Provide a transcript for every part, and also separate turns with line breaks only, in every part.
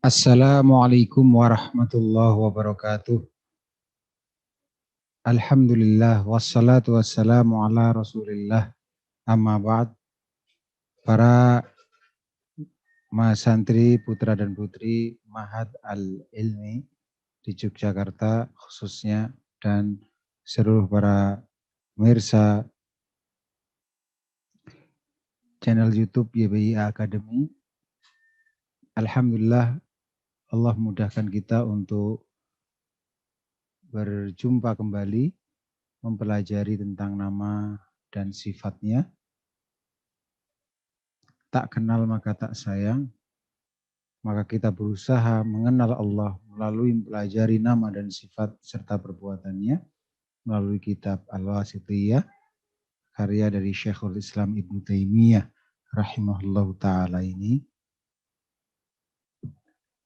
Assalamualaikum warahmatullahi wabarakatuh. Alhamdulillah wassalatu wassalamu ala Rasulillah. Amma ba'd. Para mahasantri putra dan putri Mahad Al-Ilmi di Yogyakarta khususnya dan seluruh para pemirsa channel YouTube YBIA Academy. Alhamdulillah Allah mudahkan kita untuk berjumpa kembali mempelajari tentang nama dan sifatnya. Tak kenal maka tak sayang, maka kita berusaha mengenal Allah melalui mempelajari nama dan sifat serta perbuatannya melalui kitab Al-Wasithiyah, karya dari Syekhul Islam Ibnu Taimiyah rahimahullahu ta'ala ini.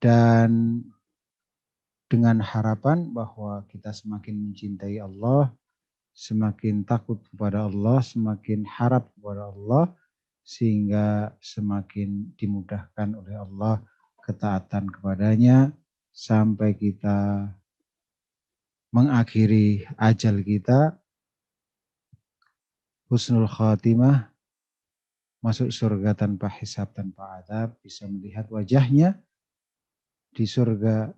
Dan dengan harapan bahwa kita semakin mencintai Allah, semakin takut kepada Allah, semakin harap kepada Allah, sehingga semakin dimudahkan oleh Allah ketaatan kepadanya sampai kita mengakhiri ajal kita, husnul khatimah, masuk surga tanpa hisab, tanpa adab, bisa melihat wajahnya di surga,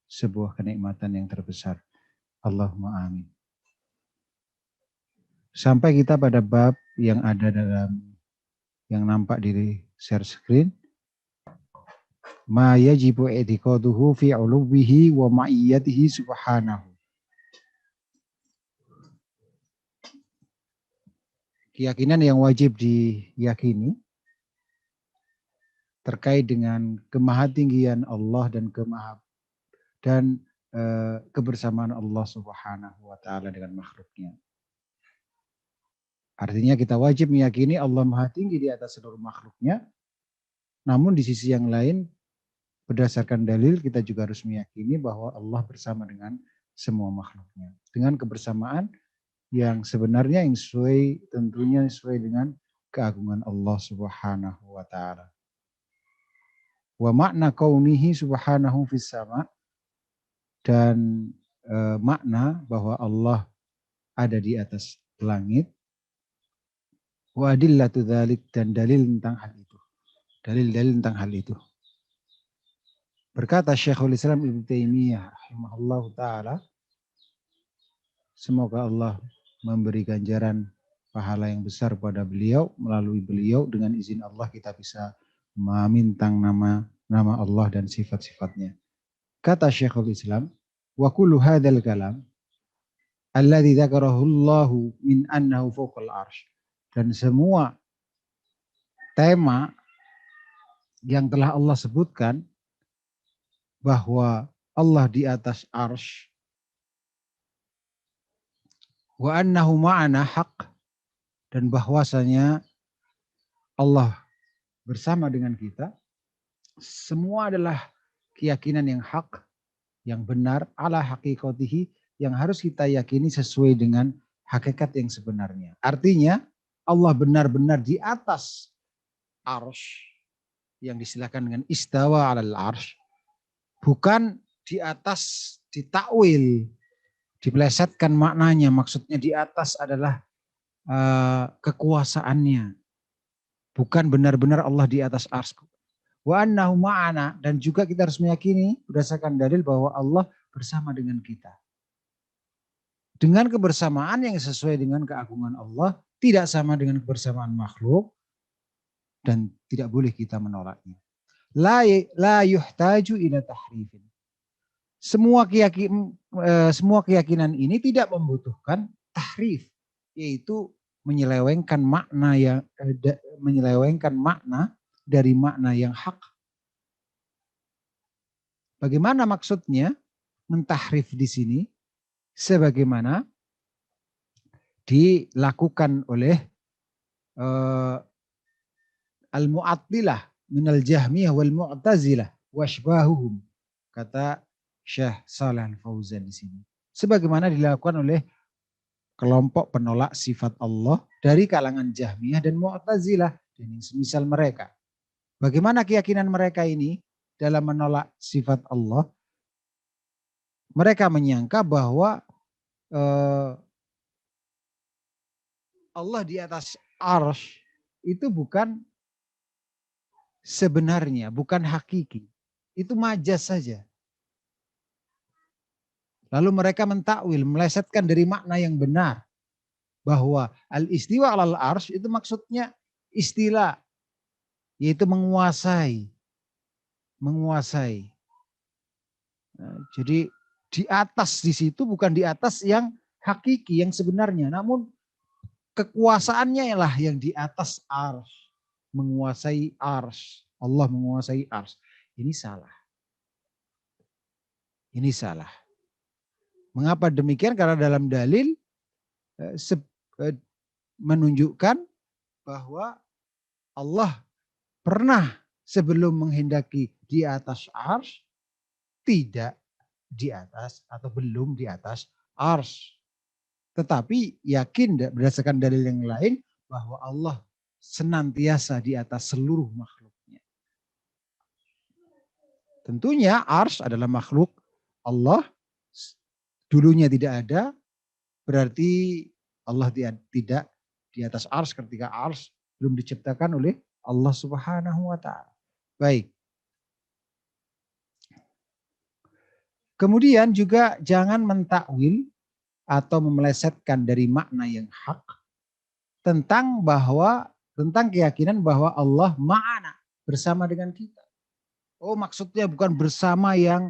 sebuah kenikmatan yang terbesar. Allahumma amin. Sampai kita pada bab yang ada yang nampak di share screen. Ma yajibu i'tiqaduhu fi 'uluwihi wa ma'iyyatihi subhanahu. Keyakinan yang wajib diyakini terkait dengan kemahatinggian Allah dan kebersamaan Allah Subhanahu wa taala dengan makhluknya. Artinya kita wajib meyakini Allah Maha Tinggi di atas seluruh makhluknya. Namun di sisi yang lain, berdasarkan dalil kita juga harus meyakini bahwa Allah bersama dengan semua makhluknya. Dengan kebersamaan yang sebenarnya yang tentunya sesuai dengan keagungan Allah Subhanahu wa taala. Wa makna kaunihi subhanahu fis sama, dan makna bahwa Allah ada di atas langit. Wa adillatu dzalik, dan dalil tentang hal itu. Dalil-dalil tentang hal itu. Berkata Syekhul Islam Ibnu Taimiyah rahimahullahu taala, semoga Allah memberi ganjaran pahala yang besar pada beliau, melalui beliau dengan izin Allah kita bisa memintang nama Allah dan sifat-sifatnya. Kata Syekhul Islam, wa kullu hadzal kalam alladzi dzakarahu Allahu min annahu fawqal arsy, dan semua tema yang telah Allah sebutkan bahwa Allah di atas arsy, wa annahu ma'ana haq, dan bahwasanya Allah bersama dengan kita, semua adalah keyakinan yang hak, yang benar, ala haqiqatihi, yang harus kita yakini sesuai dengan hakikat yang sebenarnya. Artinya Allah benar-benar di atas arsy, yang disilakan dengan istawa alal arsy, bukan di atas ditakwil, dipelesetkan maknanya, maksudnya di atas adalah kekuasaannya, bukan benar-benar Allah di atas arsy. Wa annahu ma'ana, dan juga kita harus meyakini berdasarkan dalil bahwa Allah bersama dengan kita. Dengan kebersamaan yang sesuai dengan keagungan Allah, tidak sama dengan kebersamaan makhluk, dan tidak boleh kita menolaknya. La yuhtaju ila tahrifin. Semua keyakinan ini tidak membutuhkan tahrif, yaitu menyelewengkan makna dari makna yang hak. Bagaimana maksudnya mentahrif di sini? Sebagaimana dilakukan oleh al-mu'attilah minal jahmiyah wal mu'tazilah washbahuhum, kata Syekh Shalih Al-Fauzan di sini. Sebagaimana dilakukan oleh kelompok penolak sifat Allah dari kalangan Jahmiyah dan Mu'tazilah dan yang semisal mereka. Bagaimana keyakinan mereka ini? dalam menolak sifat Allah, mereka menyangka bahwa Allah di atas arsy itu bukan sebenarnya, bukan hakiki. Itu majas saja. Lalu mereka mentakwil, melesetkan dari makna yang benar. Bahwa al-istiwa alal arsy itu maksudnya istilah, yaitu menguasai. Menguasai. Nah, jadi di atas di situ bukan di atas yang hakiki, yang sebenarnya. Namun kekuasaannya lah yang di atas arsy. Menguasai arsy. Allah menguasai arsy. Ini salah. Ini salah. Mengapa demikian? Karena dalam dalil menunjukkan bahwa Allah pernah sebelum menghendaki di atas arsy tidak di atas atau belum di atas arsy. Tetapi yakin berdasarkan dalil yang lain bahwa Allah senantiasa di atas seluruh makhluknya. Tentunya arsy adalah makhluk Allah. Dulunya tidak ada, berarti Allah tidak di atas arsy ketika arsy belum diciptakan oleh Allah Subhanahu wa ta'ala. Baik. Kemudian juga jangan mentakwil atau memelesetkan dari makna yang hak tentang keyakinan bahwa Allah ma'ana, bersama dengan kita. Oh, maksudnya bukan bersama yang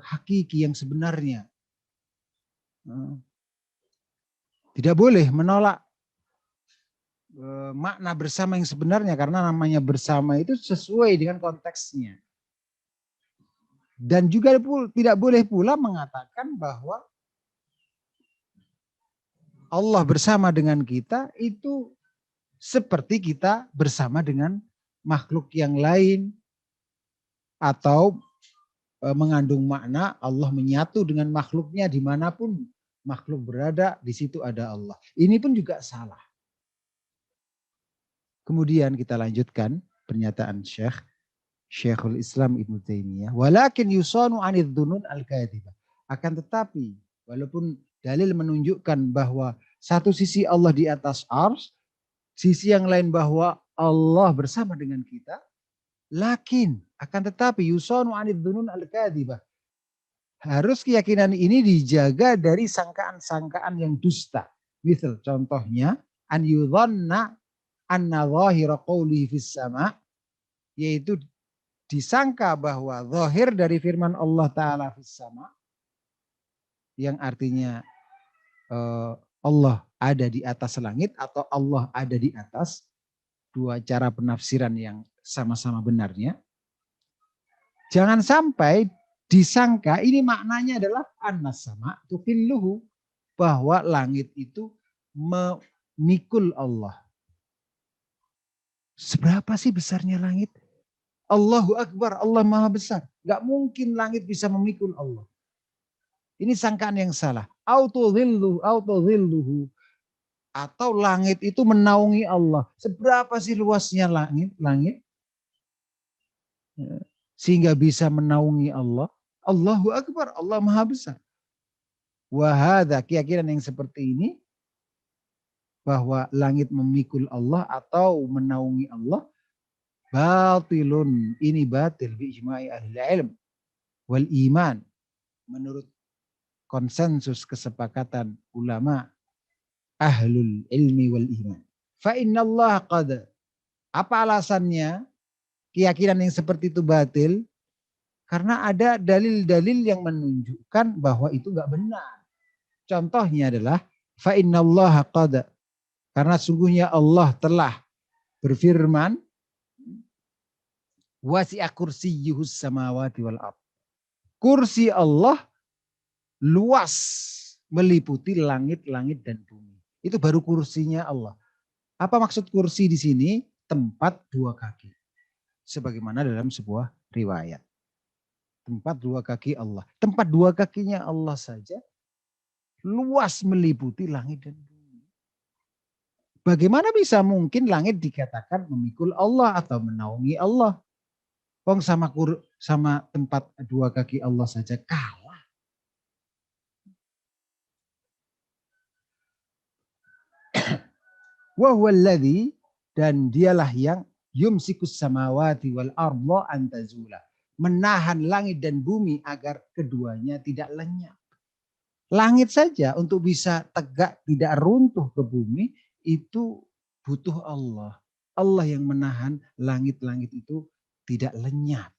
hakiki, yang sebenarnya. Tidak boleh menolak makna bersama yang sebenarnya, karena namanya bersama itu sesuai dengan konteksnya. Dan juga tidak boleh pula mengatakan bahwa Allah bersama dengan kita itu seperti kita bersama dengan makhluk yang lain, atau mengandung makna Allah menyatu dengan makhluknya dimanapun makhluk berada, di situ ada Allah. Ini pun juga salah. Kemudian kita lanjutkan pernyataan Syekhul Islam Ibnu Taimiyah. Walakin yusanu anidz dzunun al-kadhibah. Akan tetapi walaupun dalil menunjukkan bahwa satu sisi Allah di atas arsy, sisi yang lain bahwa Allah bersama dengan kita, lakin akan tetapi yusanu anidz dzunun al-kadhibah. Harus keyakinan ini dijaga dari sangkaan-sangkaan yang dusta. Misal contohnya an yudhanna anna zahira qawli fis sama, yaitu disangka bahwa zahir dari firman Allah Ta'ala fis sama, yang artinya Allah ada di atas langit atau Allah ada di atas, dua cara penafsiran yang sama-sama benarnya. Jangan sampai disangka ini maknanya adalah annas sama tukilluhu, bahwa langit itu memikul Allah. Seberapa sih besarnya langit? Allahu Akbar, Allah Maha Besar. Gak mungkin langit bisa memikul Allah. Ini sangkaan yang salah. Autozilluhu. Atau langit itu menaungi Allah. Seberapa sih luasnya langit? Sehingga bisa menaungi Allah. Allahu Akbar, Allah Maha Besar. Wahada, keyakinan yang seperti ini, bahwa langit memikul Allah atau menaungi Allah, batilun, ini batil bi ijma'i ahli ilm wal iman, menurut konsensus kesepakatan ulama ahlul ilmi wal iman. Fa innallaha qad, apa alasannya keyakinan yang seperti itu batil? Karena ada dalil-dalil yang menunjukkan bahwa itu enggak benar. Contohnya adalah fa innallaha qad, karena sungguhnya Allah telah berfirman, wasi'a kursiyyuhus samawati wal ardh. Kursi Allah luas, meliputi langit-langit dan bumi. Itu baru kursinya Allah. Apa maksud kursi di sini? Tempat dua kaki. Sebagaimana dalam sebuah riwayat. Tempat dua kaki Allah. Tempat dua kakinya Allah saja luas meliputi langit dan bumi. Bagaimana bisa mungkin langit dikatakan memikul Allah atau menaungi Allah? Wong sama tempat dua kaki Allah saja kalah. Wa huwallazi, dan dialah yang yumsikus samawati wal arda antazula, menahan langit dan bumi agar keduanya tidak lenyap. Langit saja untuk bisa tegak tidak runtuh ke bumi itu butuh Allah. Allah yang menahan langit-langit itu tidak lenyap.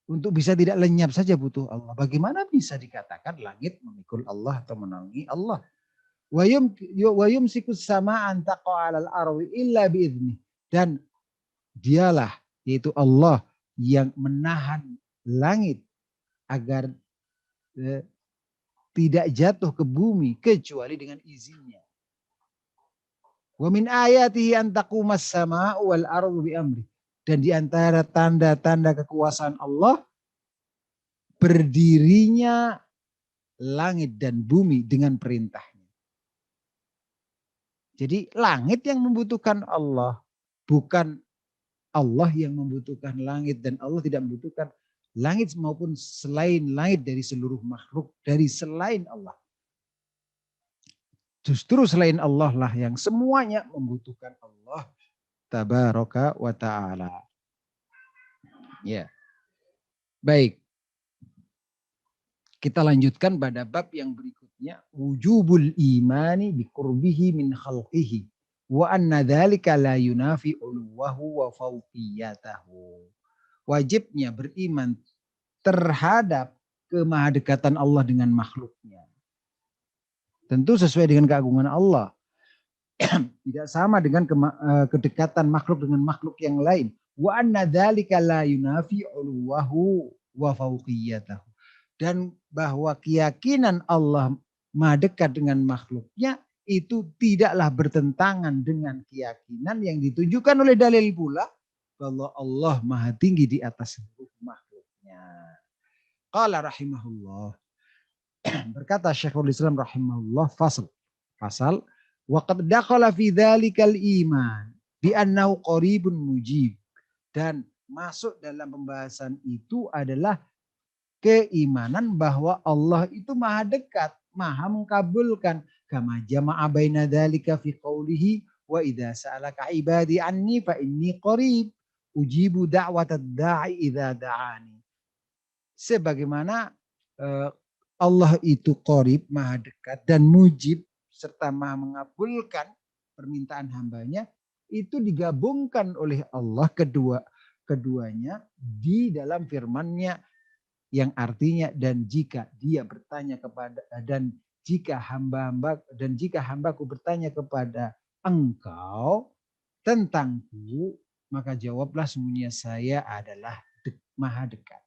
Untuk bisa tidak lenyap saja butuh Allah. Bagaimana bisa dikatakan langit memikul Allah atau menaungi Allah? Wa yumsikus sama'an taqa 'alal ardi illa biidznih. Dan dialah, yaitu Allah, yang menahan langit agar tidak jatuh ke bumi kecuali dengan izinnya. Wa min ayatihi an taqumas sama'u wal ardu bi amri. Dan di antara tanda-tanda kekuasaan Allah, berdirinya langit dan bumi dengan perintahnya. Jadi langit yang membutuhkan Allah, bukan Allah yang membutuhkan langit, dan Allah tidak membutuhkan langit maupun selain langit dari seluruh makhluk, dari selain Allah. Justru selain Allah lah yang semuanya membutuhkan Allah tabaraka wa ta'ala. Ya. Baik. Kita lanjutkan pada bab yang berikutnya, wujubul imani biqurbihi min khalqihi wa anna dzalika la yunafi uluwahu wa fawqiyatahu. Wajibnya beriman terhadap kemahadekatan Allah dengan makhluknya. Tentu sesuai dengan keagungan Allah. Tidak sama dengan kedekatan makhluk dengan makhluk yang lain. Wa anna dzalika la yunafi uluwahu wa fawqiyatahu. Dan bahwa keyakinan Allah maha dekat dengan makhluknya itu tidaklah bertentangan dengan keyakinan yang ditunjukkan oleh dalil pula bahwa Allah maha tinggi di atas seluruh makhluknya. Qala rahimahullah. Berkata Syekhul Islam rahimahullah, fasal wa qad dakhala fi dzalikal iman bi annahu qaribun mujib. Dan masuk dalam pembahasan itu adalah keimanan bahwa Allah itu maha dekat, maha mengabulkan. Kama jama'a baina dzalika fi qoulihi wa idza sa'alaka ibadi anni fa inni qarib ujibu da'watad da'i idza da'ani. Sebagaimana Allah itu qarib, maha dekat, dan mujib serta maha mengabulkan permintaan hambanya, itu digabungkan oleh Allah keduanya di dalam firman-Nya yang artinya dan jika dia bertanya kepada dan jika hambaku bertanya kepada engkau tentangku, maka jawablah sesungguhnya saya adalah maha dekat.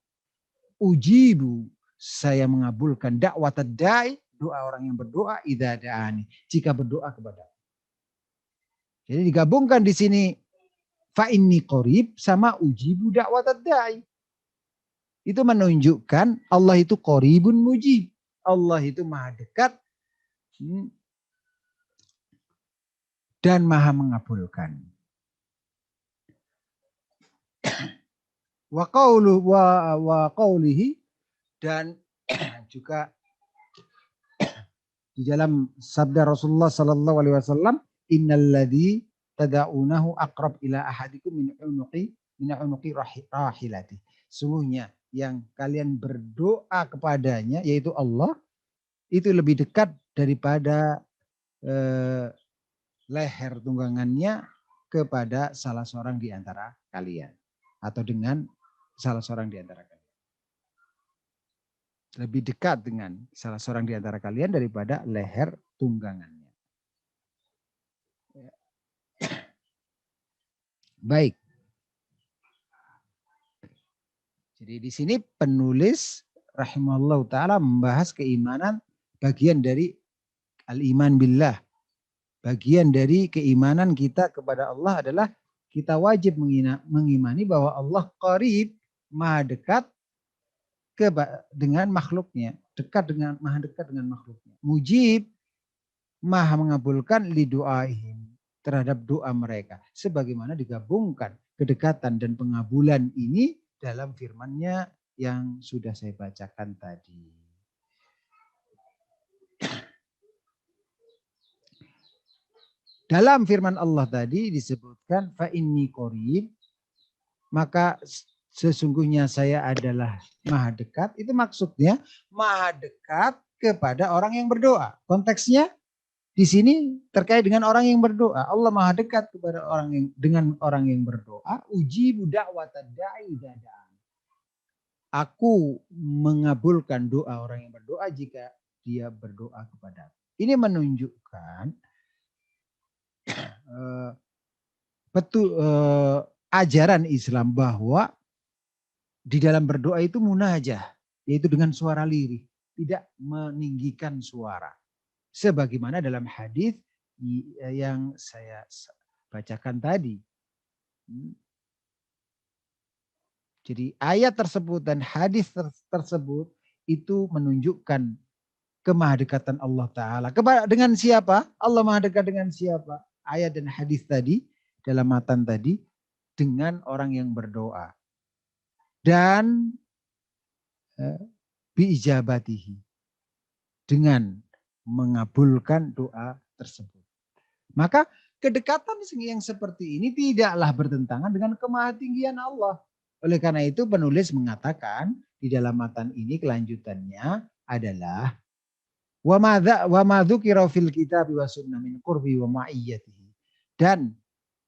Ujibu, saya mengabulkan dakwat da'i, doa orang yang berdoa, idza da'ani, jika berdoa kepada. Jadi digabungkan di sini fa inni qarib sama ujibu dakwat da'i. Itu menunjukkan Allah itu qaribun mujib. Allah itu maha dekat dan maha mengabulkan. Wa qawlihi, dan juga di dalam sabda Rasulullah sallallahu alaihi wasallam, innalladzi tad'unahu aqrab ila ahadikum min unuqi rahilati. Sungguhnya yang kalian berdoa kepadanya, yaitu Allah, itu lebih dekat daripada leher tunggangannya kepada salah seorang di antara kalian. Atau dengan salah seorang di antara kalian. Lebih dekat dengan salah seorang di antara kalian daripada leher tunggangannya. Baik. Jadi di sini penulis rahimahullah ta'ala membahas keimanan, bagian dari al-iman billah. Bagian dari keimanan kita kepada Allah adalah kita wajib mengimani bahwa Allah qarib, maha dekat dengan makhluknya. Maha dekat dengan makhluknya. Mujib, maha mengabulkan li du'aihim, terhadap doa mereka. Sebagaimana digabungkan kedekatan dan pengabulan ini dalam firman-Nya yang sudah saya bacakan tadi. Dalam firman Allah tadi disebutkan fa inni qarib, maka sesungguhnya saya adalah maha dekat. Itu maksudnya maha dekat kepada orang yang berdoa. Konteksnya di sini terkait dengan orang yang berdoa. Allah maha dekat kepada orang yang berdoa. Ujibu da'watad da'i dada'an. Aku mengabulkan doa orang yang berdoa jika dia berdoa kepada aku. Ini menunjukkan ajaran Islam bahwa di dalam berdoa itu munajah, yaitu dengan suara lirih, tidak meninggikan suara. Sebagaimana dalam hadis yang saya bacakan tadi. Jadi ayat tersebut dan hadis tersebut itu menunjukkan kemahadekatan Allah Ta'ala. Dengan siapa? Allah maha dekat dengan siapa? Ayat dan hadis tadi, dalam matan tadi, dengan orang yang berdoa. Dan biijabatihi, dengan mengabulkan doa tersebut. Maka kedekatan yang seperti ini tidaklah bertentangan dengan kemahatinggian Allah. Oleh karena itu penulis mengatakan di dalam matan ini kelanjutannya adalah wa ma dzukira fil kitab wa sunnah min qurbi wa ma'iyyatihi. Dan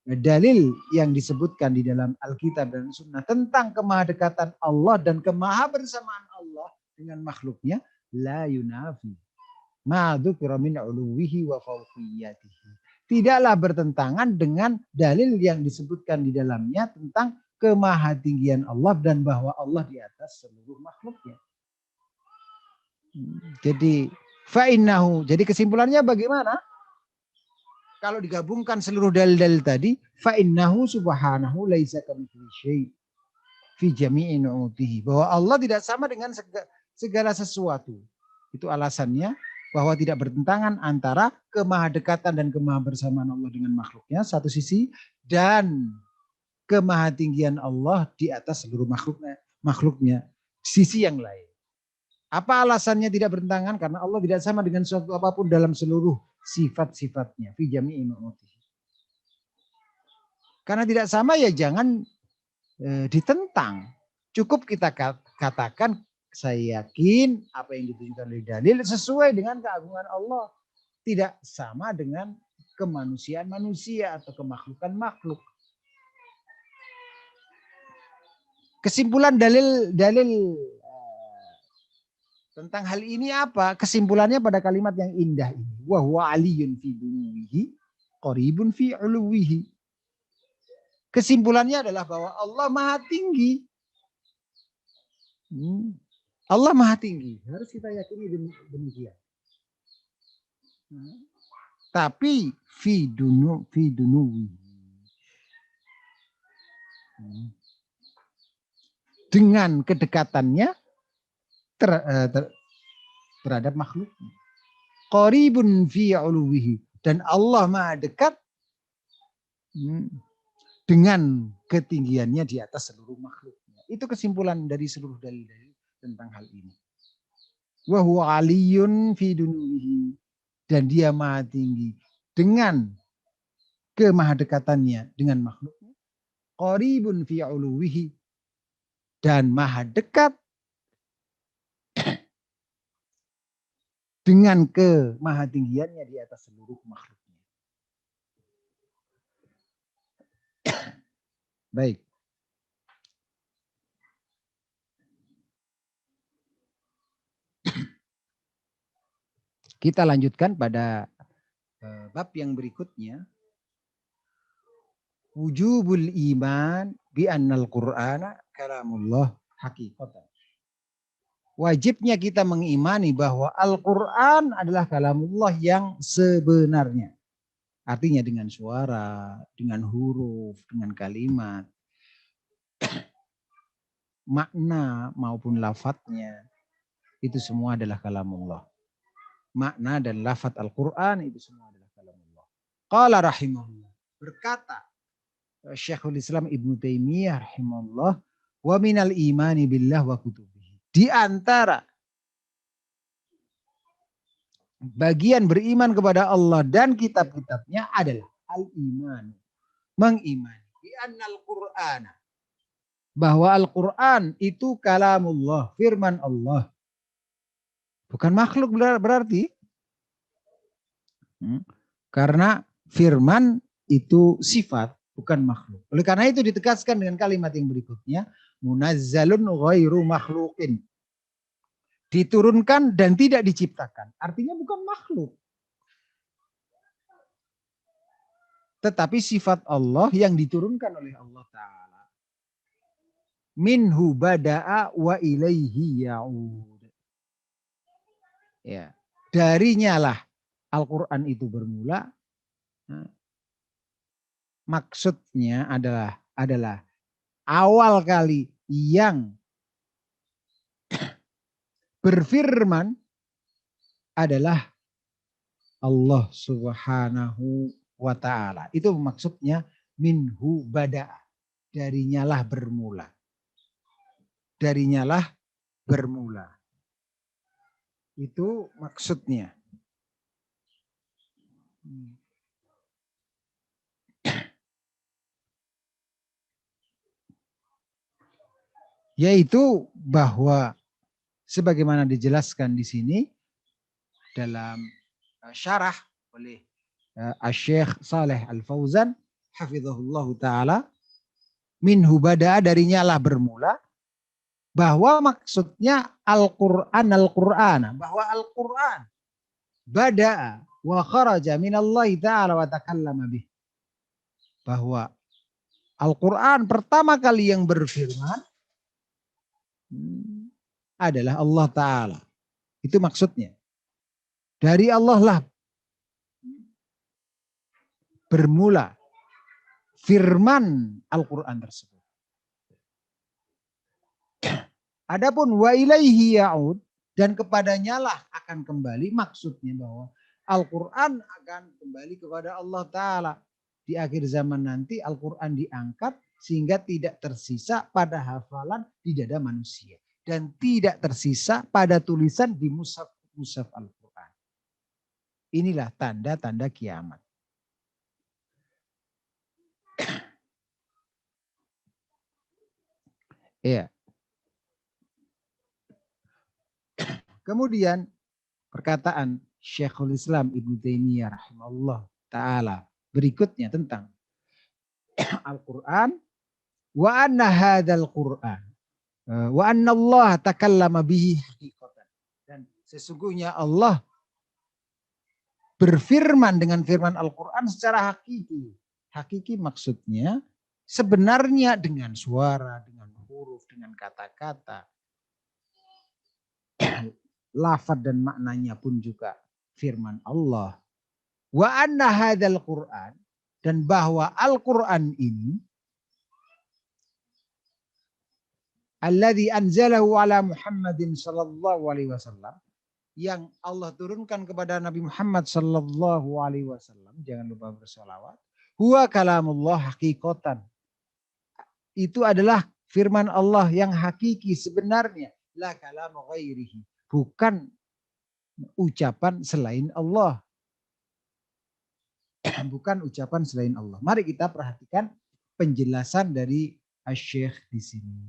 dalil yang disebutkan di dalam Alkitab dan Sunnah tentang kemahadekatan Allah dan kemahabersamaan Allah dengan makhluknya la yunafi ma dzukira min uluwihi wa fawqiyatihi. Tidaklah bertentangan dengan dalil yang disebutkan di dalamnya tentang kemahatinggian Allah dan bahwa Allah di atas seluruh makhluknya. Jadi fa'innahu. Jadi kesimpulannya bagaimana? Kalau digabungkan seluruh dalil-dalil tadi, fa'innahu subhanahu laisa kamitslihi syai' fi jami'i nu'utihi. Bahwa Allah tidak sama dengan segala sesuatu. Itu alasannya bahwa tidak bertentangan antara kemahadekatan dan kemahabersamaan Allah dengan makhluknya satu sisi, dan kemahatinggian Allah di atas seluruh makhluknya sisi yang lain. Apa alasannya tidak bertentangan? Karena Allah tidak sama dengan suatu apapun dalam seluruh sifat-sifatnya. Fi jami'i nu'utihi. Karena tidak sama ya jangan ditentang. Cukup kita katakan saya yakin apa yang ditunjukkan oleh dalil sesuai dengan keagungan Allah. Tidak sama dengan kemanusiaan manusia atau kemakhlukan makhluk. Kesimpulan dalil tentang hal ini apa? Kesimpulannya pada kalimat yang indah ini. Wa huwa aliyun fi dunuwihi qaribun fi uluwihi. Kesimpulannya adalah bahwa Allah maha tinggi. Allah maha tinggi. Harus kita yakini demikian. Tapi fi dunuwihi. Dengan kedekatannya terhadap makhluk. Qaribun fi uluwihi. Dan Allah maha dekat dengan ketinggiannya di atas seluruh makhluknya. Itu kesimpulan dari seluruh dalil-dalil tentang hal ini. Wa huwa aliyun fi dunuwihi. Dan dia maha tinggi dengan kemahadekatannya dengan makhluknya. Qaribun fi uluwihi. Dan maha dekat dengan kemahatinggiannya di atas seluruh makhluknya. Baik. Kita lanjutkan pada bab yang berikutnya. Wujubul iman bi annal Qur'ana kalamullah haqiqatan. Wajibnya kita mengimani bahwa Al-Quran adalah kalamullah yang sebenarnya. Artinya dengan suara, dengan huruf, dengan kalimat. Makna maupun lafadznya. Itu semua adalah kalamullah. Makna dan lafadz Al-Quran itu semua adalah kalamullah. Qala rahimahullah. Berkata Syekhul Islam Ibnu Taimiyah rahimahullah, wa minal imani billah wa kutubihi. Di antara bagian beriman kepada Allah dan kitab-kitabnya adalah al-iman, mengimani bi annal Qur'ana, bahwa Al-Qur'an itu kalamullah, firman Allah. Bukan makhluk berarti. Karena firman itu sifat, bukan makhluk. Oleh karena itu ditegaskan dengan kalimat yang berikutnya, munazzalun ghairu makhluqin. Diturunkan dan tidak diciptakan. Artinya bukan makhluk. Tetapi sifat Allah yang diturunkan oleh Allah Ta'ala. Minhu bada'a wa ilaihi ya'ud. Ya. Darinya lah Al-Quran itu bermula. Maksudnya adalah awal kali yang berfirman adalah Allah Subhanahu wa ta'ala. Itu maksudnya minhu bada'a. Darinya lah bermula. Darinya lah bermula. Itu maksudnya. Yaitu bahwa sebagaimana dijelaskan di sini dalam syarah oleh Syekh Saleh Al-Fauzan hafizahullahu taala, minhu bada'a, darinya lah bermula, bahwa maksudnya Al-Qur'an, bahwa Al-Qur'an bada'a wa kharaja minallahi ta'ala wa takallama bih, bahwa Al-Qur'an pertama kali yang berfirman adalah Allah Ta'ala. Itu maksudnya. Dari Allah lah bermula firman Al-Quran tersebut. Adapun wa ilaihi ya'ud, dan kepadanya lah akan kembali, maksudnya bahwa Al-Quran akan kembali kepada Allah Ta'ala. Di akhir zaman nanti Al-Quran diangkat sehingga tidak tersisa pada hafalan di dada manusia. Dan tidak tersisa pada tulisan di mushaf Al-Quran. Inilah tanda-tanda kiamat. Iya. Kemudian perkataan Syekhul Islam Ibnu Taimiyah rahimahullah ta'ala berikutnya tentang Al-Quran. Wa anna hadzal Quran wa anna Allah takallama bihi haqiqatan. Dan sesungguhnya Allah berfirman dengan firman Al-Quran secara hakiki. Hakiki maksudnya sebenarnya dengan suara, dengan huruf, dengan kata-kata. Lafaz dan maknanya pun juga firman Allah. Wa anna hadzal Quran, dan bahwa Al-Quran ini alladzi anzalahu ala Muhammadin sallallahu alaihi wasallam, yang Allah turunkan kepada Nabi Muhammad sallallahu alaihi wasallam, jangan lupa bersolawat. Huwa kalamullah haqiqatan, itu adalah firman Allah yang hakiki sebenarnya, la kalamu ghairihi, bukan ucapan selain Allah. Bukan ucapan selain Allah. Mari kita perhatikan penjelasan dari Asy-Syaikh di sini.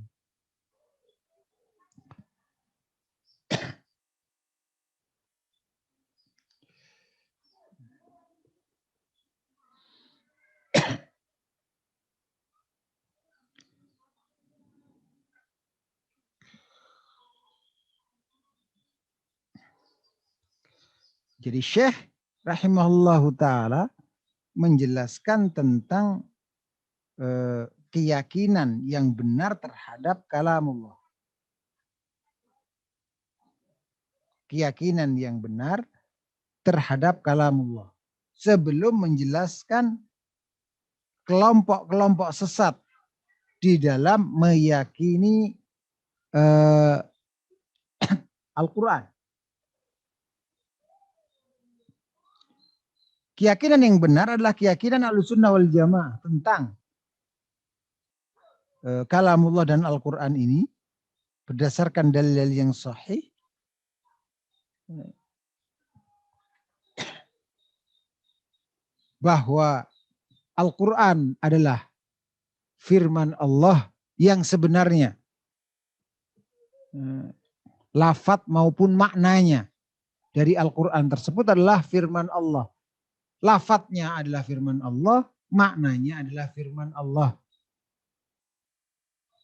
Jadi Syekh rahimahullahu ta'ala menjelaskan tentang keyakinan yang benar terhadap kalamullah. Keyakinan yang benar terhadap kalamullah. Sebelum menjelaskan kelompok-kelompok sesat di dalam meyakini Al-Quran. Keyakinan yang benar adalah keyakinan Ahlussunnah wal Jamaah tentang kalamullah dan Al-Quran ini berdasarkan dalil yang sahih bahwa Al-Quran adalah firman Allah yang sebenarnya, lafaz maupun maknanya dari Al-Quran tersebut adalah firman Allah. Lafaznya adalah firman Allah, maknanya adalah firman Allah.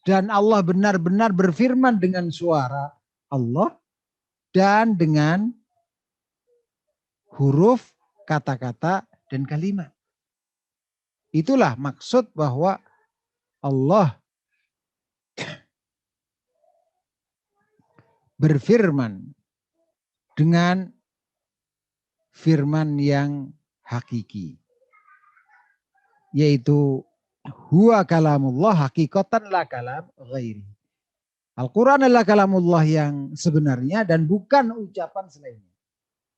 Dan Allah benar-benar berfirman dengan suara Allah dan dengan huruf, kata-kata, dan kalimat. Itulah maksud bahwa Allah berfirman dengan firman yang hakiki. Yaitu huwa kalamullah hakikatan la kalam ghairi. Al-Quran adalah kalamullah yang sebenarnya dan bukan ucapan selainnya.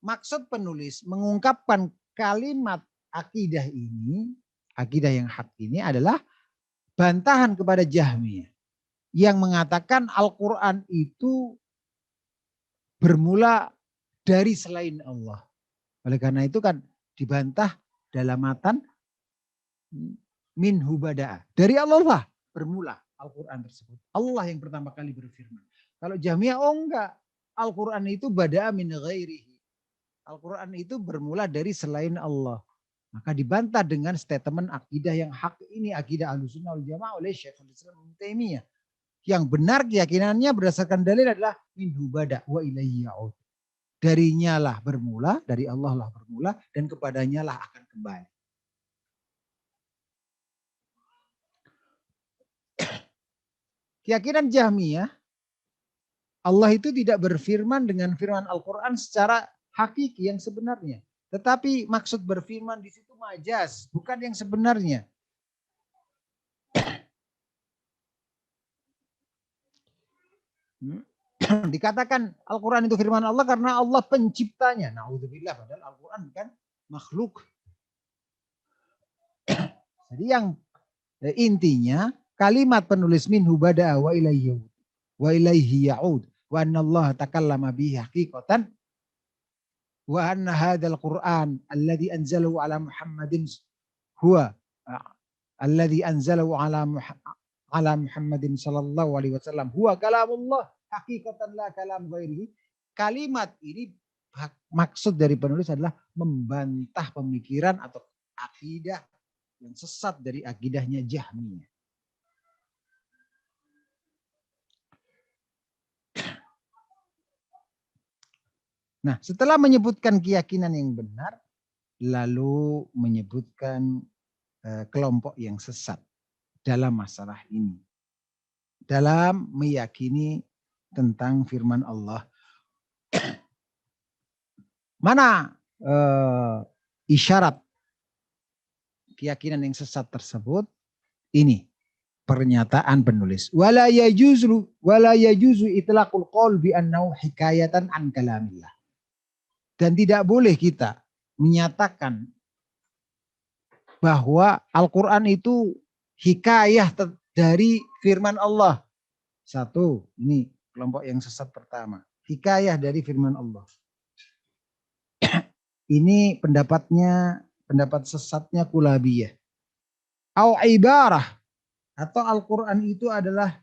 Maksud penulis mengungkapkan kalimat akidah ini, akidah yang hak ini adalah bantahan kepada Jahmiyah yang mengatakan Al-Quran itu bermula dari selain Allah. Oleh karena itu kan dibantah dalam matan minhu bada'a. Dari Allah lah bermula Al-Quran tersebut. Allah yang pertama kali berfirman. Kalau Jahmiyah, oh enggak. Al-Quran itu bada'a min ghairihi. Al-Quran itu bermula dari selain Allah. Maka dibantah dengan statement akidah yang hak ini, akidah Ahlussunnah wal Jamaah oleh Syekhul Islam Ibnu Taimiyah. Yang benar keyakinannya berdasarkan dalil adalah minhu bada' wa ilaihi ya'ud. Darinya lah bermula, dari Allah lah bermula, dan kepadanya lah akan kembali. Keyakinan Jahmiyah, Allah itu tidak berfirman dengan firman Al-Quran secara hakiki yang sebenarnya. Tetapi maksud berfirman di situ majaz, bukan yang sebenarnya. Dikatakan Al-Quran itu firman Allah karena Allah penciptanya. Na'udzubillah, padahal Al-Quran kan makhluk. Jadi yang intinya kalimat penulis minhu bada'a wa ilaihi ya'ud wa anna Allah takallama bihi haqiqatan wa anna hadzal Qur'an alladhi anzalahu ala Muhammadin huwa alladhi anzalahu ala Muhammadin sallallahu alaihi wasallam huwa kalamullah haqiqatan la kalam ghairihi. Kalimat ini maksud dari penulis adalah membantah pemikiran atau akidah yang sesat dari akidahnya Jahmiyah. Nah, setelah menyebutkan keyakinan yang benar, lalu menyebutkan kelompok yang sesat dalam masalah ini. Dalam meyakini tentang firman Allah. Mana isyarat keyakinan yang sesat tersebut? Ini pernyataan penulis. Wala yajuzu itlaqul qaul bi annahu hikayatan an kalamillah. Dan tidak boleh kita menyatakan bahwa Al-Quran itu hikayah dari firman Allah. Satu, ini kelompok yang sesat pertama. Hikayah dari firman Allah. Ini pendapat sesatnya Kulabiyah. Au ibarah, atau Al-Quran itu adalah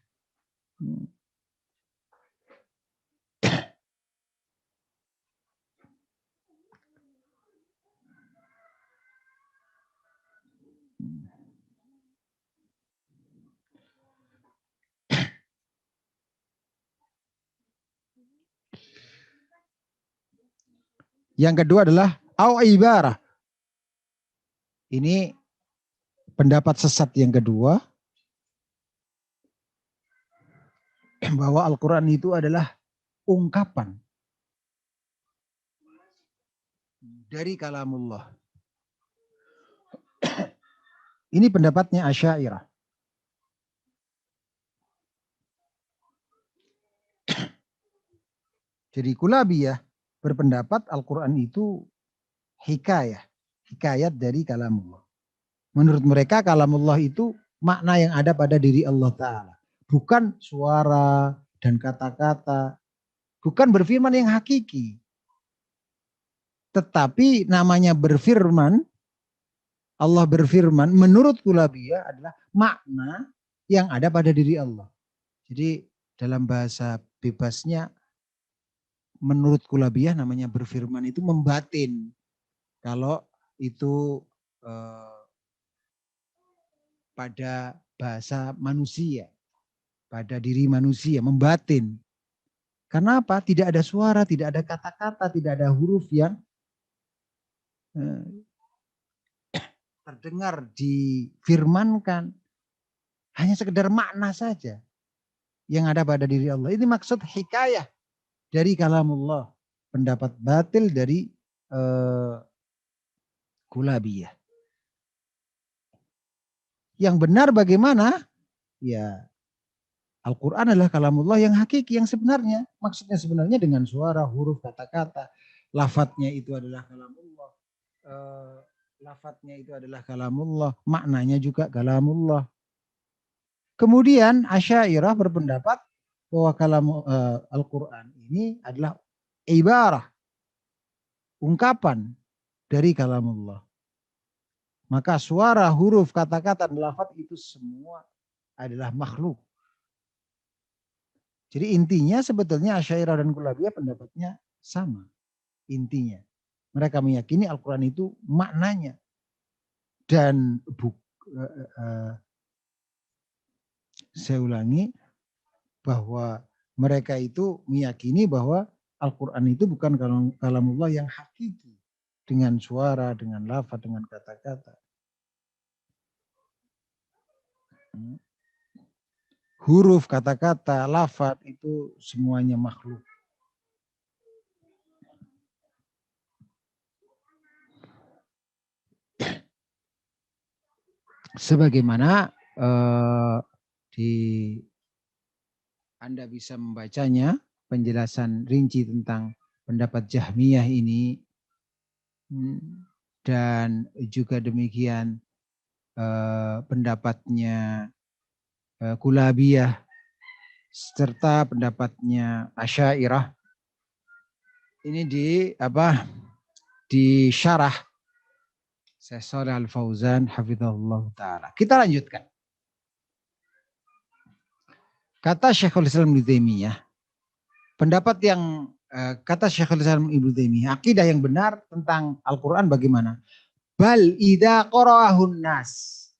yang kedua adalah au ibarah. Ini pendapat sesat yang kedua, bahwa Al-Quran itu adalah ungkapan dari kalamullah. Ini pendapatnya Asy'ariyah. Jadi Kulabiyah berpendapat Al-Quran itu hikayat dari kalamullah. Menurut mereka kalamullah itu makna yang ada pada diri Allah Ta'ala. Bukan suara dan kata-kata. Bukan berfirman yang hakiki. Tetapi namanya berfirman, Allah berfirman menurut Kulabiyah adalah makna yang ada pada diri Allah. Jadi dalam bahasa bebasnya menurut Kulabiyah namanya berfirman itu membatin. Kalau itu pada bahasa manusia, pada diri manusia, membatin. Karena apa? Tidak ada suara, tidak ada kata-kata, tidak ada huruf yang terdengar, difirmankan. Hanya sekedar makna saja yang ada pada diri Allah. Ini maksud hikayah dari kalamullah. Pendapat batil dari Kulabiyah. Yang benar bagaimana? Ya, Al-Quran adalah kalamullah yang hakiki, yang sebenarnya. Maksudnya sebenarnya dengan suara, huruf, kata-kata. Lafadznya itu adalah kalamullah. Lafadznya itu adalah kalamullah. Maknanya juga kalamullah. Kemudian Asy'ariyah berpendapat bahwa kalam Al-Quran ini adalah ibarah, ungkapan dari kalamullah. Maka suara, huruf, kata-kata, dan lafadz itu semua adalah makhluk. Jadi intinya sebetulnya Asy'ariyah dan Kulabiyah pendapatnya sama. Intinya mereka meyakini Al-Quran itu maknanya. Dan saya ulangi bahwa mereka itu meyakini bahwa Al-Quran itu bukan kalamullah yang hakiki. Dengan suara, dengan lafaz, dengan kata-kata. Huruf, kata-kata, lafaz itu semuanya makhluk. Sebagaimana Anda bisa membacanya, penjelasan rinci tentang pendapat Jahmiyah ini, dan juga demikian pendapatnya Kulabiyah serta pendapatnya Asy'ariyah ini di syarah Syekh Shalih Al Fauzan hafizahullah taala. Kita lanjutkan. Kata Syekhul Islam Ibnu Taimiyah, pendapat yang kata Syekhul Islam Ibnu Taimiyah, akidah yang benar tentang Al-Qur'an bagaimana? Bal idza qara'ahun nas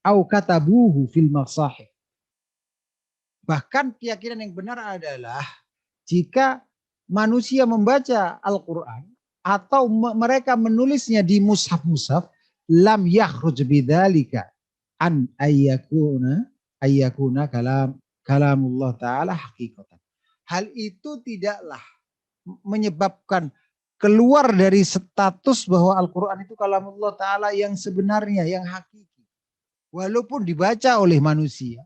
au katabuhu fil masahif. Bahkan keyakinan yang benar adalah jika manusia membaca Al-Quran atau mereka menulisnya di mushaf-mushaf, lam yakhruj bidzalika an ayyakuna kalamullah ta'ala hakikatan. Hal itu tidaklah menyebabkan keluar dari status bahwa Al-Quran itu kalamullah ta'ala yang sebenarnya, yang hakiki. Walaupun dibaca oleh manusia.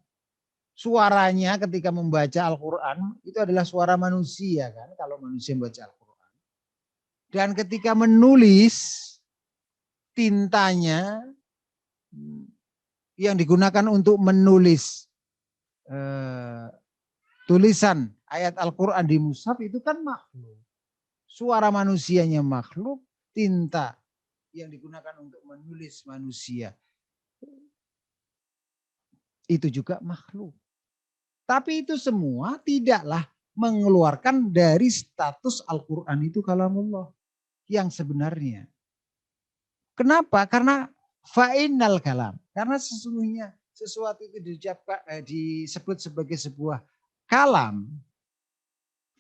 Suaranya ketika membaca Al-Quran itu adalah suara manusia kan, kalau manusia membaca Al-Quran. Dan ketika menulis, tintanya yang digunakan untuk menulis tulisan ayat Al-Quran di mushaf itu kan makhluk. Suara manusianya makhluk, tinta yang digunakan untuk menulis manusia itu juga makhluk. Tapi itu semua tidaklah mengeluarkan dari status Al-Quran itu kalamullah yang sebenarnya. Kenapa? Karena fa'innal kalam. Karena sesungguhnya sesuatu itu disebut sebagai sebuah kalam.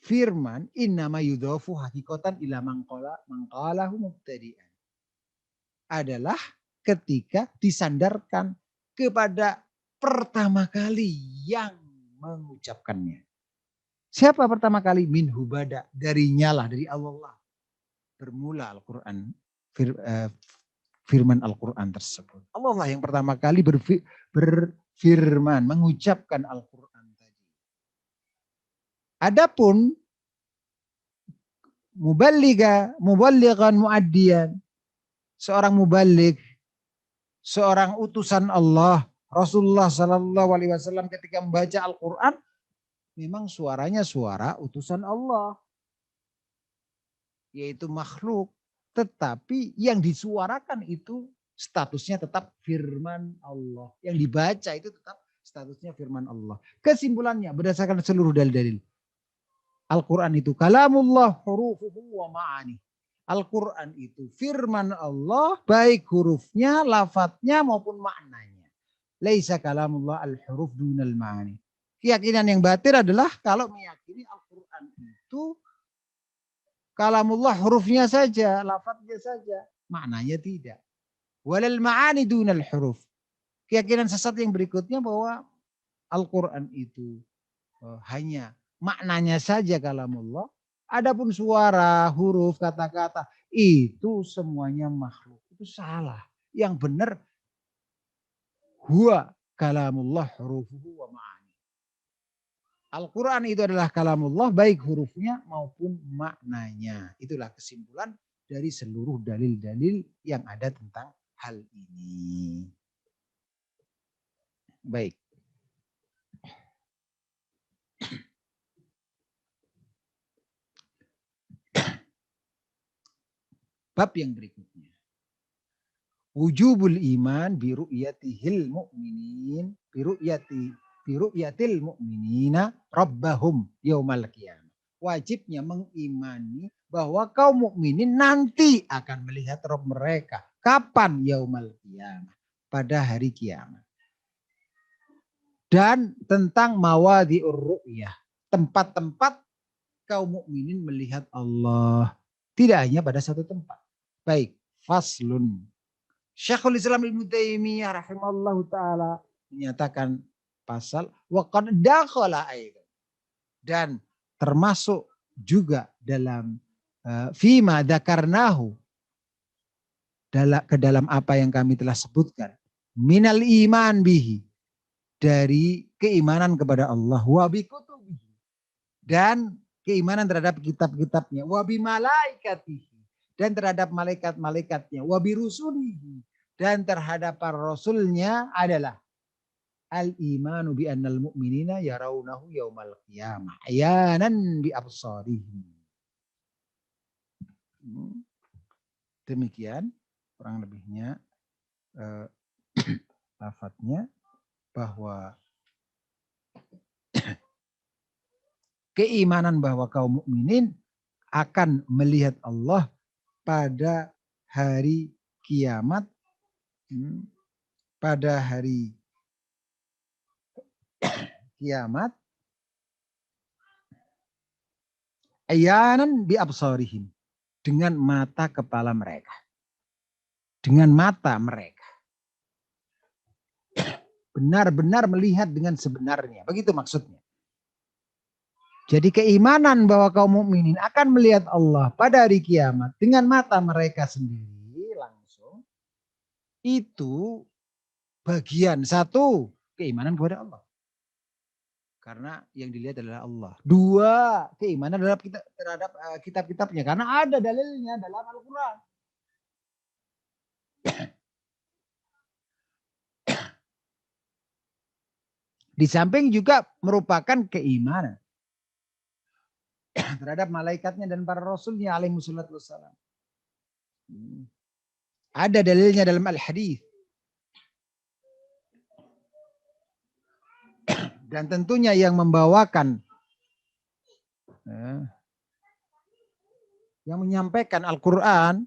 Firman innama yudhafu hakikatan ila mangqalahu mubtadi'an. Adalah ketika disandarkan kepada pertama kali yang mengucapkannya. Siapa pertama kali? Minhu bada, darinya lah, dari Allah bermula Al-Quran, firman Al-Quran tersebut. Allah lah yang pertama kali berfirman, mengucapkan Al-Quran tadi. Adapun muballighan muaddiyan, seorang muballigh, seorang utusan Allah Rasulullah Shallallahu Alaihi Wasallam ketika membaca Al-Quran memang suaranya suara utusan Allah, yaitu makhluk. Tetapi yang disuarakan itu statusnya tetap firman Allah. Yang dibaca itu tetap statusnya firman Allah. Kesimpulannya berdasarkan seluruh dalil-dalil. Al-Quran itu kalamullah hurufuhu wa ma'ani. Al-Quran itu firman Allah baik hurufnya, lafadznya maupun maknanya. Laisa kalamullah al-huruf dunal ma'ani. Keyakinan yang batil adalah kalau meyakini Al-Quran itu kalamullah hurufnya saja, lafadznya saja, maknanya tidak. Walal ma'ani dunal huruf. Keyakinan sesat yang berikutnya bahwa Al-Quran itu hanya maknanya saja kalamullah. Adapun suara, huruf, kata-kata itu semuanya makhluk. Itu salah. Yang benar huwa kalamullah hurufuhu wa ma'ani. Al-Quran itu adalah kalamullah baik hurufnya maupun maknanya. Itulah kesimpulan dari seluruh dalil-dalil yang ada tentang hal ini. Baik. Bab yang berikutnya. Wujubul iman biru'yatihil mu'minin biru'yatil mu'minina rabbahum yaumal qiyamah. Wajibnya mengimani bahwa kaum mukminin nanti akan melihat Rabb mereka. Kapan? Yaumal qiyamah. Pada hari kiamat. Dan tentang mawadhi'ur ru'yah. Tempat-tempat kaum mukminin melihat Allah. Tidak hanya pada satu tempat. Baik. Faslun. Syekhul Islam Ibnu Taimiyah rahimallahu taala menyatakan pasal wa qad dakhala aidan, dan termasuk juga dalam fima dzakarnahu, ke dalam apa yang kami telah sebutkan, minal iman bihi, dari keimanan kepada Allah, wa bi kutubihi, dan keimanan terhadap kitab-kitabnya, wa bi malaikatihi, dan terhadap malaikat-malaikatnya, wa bi rusulihi, dan terhadap para rasulnya adalah al-imanu bi annal mu'minina yarawnahu yaumal qiyamah ayanan bi absarihim. Demikian kurang lebihnya lafadznya, bahwa keimanan bahwa kaum mukminin akan melihat Allah pada hari kiamat, pada hari kiamat ayanan bi absarihim, dengan mata kepala mereka, dengan mata mereka benar-benar melihat dengan sebenarnya, begitu maksudnya. Jadi keimanan bahwa kaum mukminin akan melihat Allah pada hari kiamat dengan mata mereka sendiri langsung, itu bagian satu keimanan kepada Allah. Karena yang dilihat adalah Allah. Dua, keimanan terhadap kitab-kitabnya. Karena ada dalilnya dalam Al-Quran. Di samping juga merupakan keimanan terhadap malaikatnya dan para rasulnya alaihi wassalatu wassalam. Ada dalilnya dalam Al-Hadis. Dan tentunya yang membawakan, yang menyampaikan Al-Quran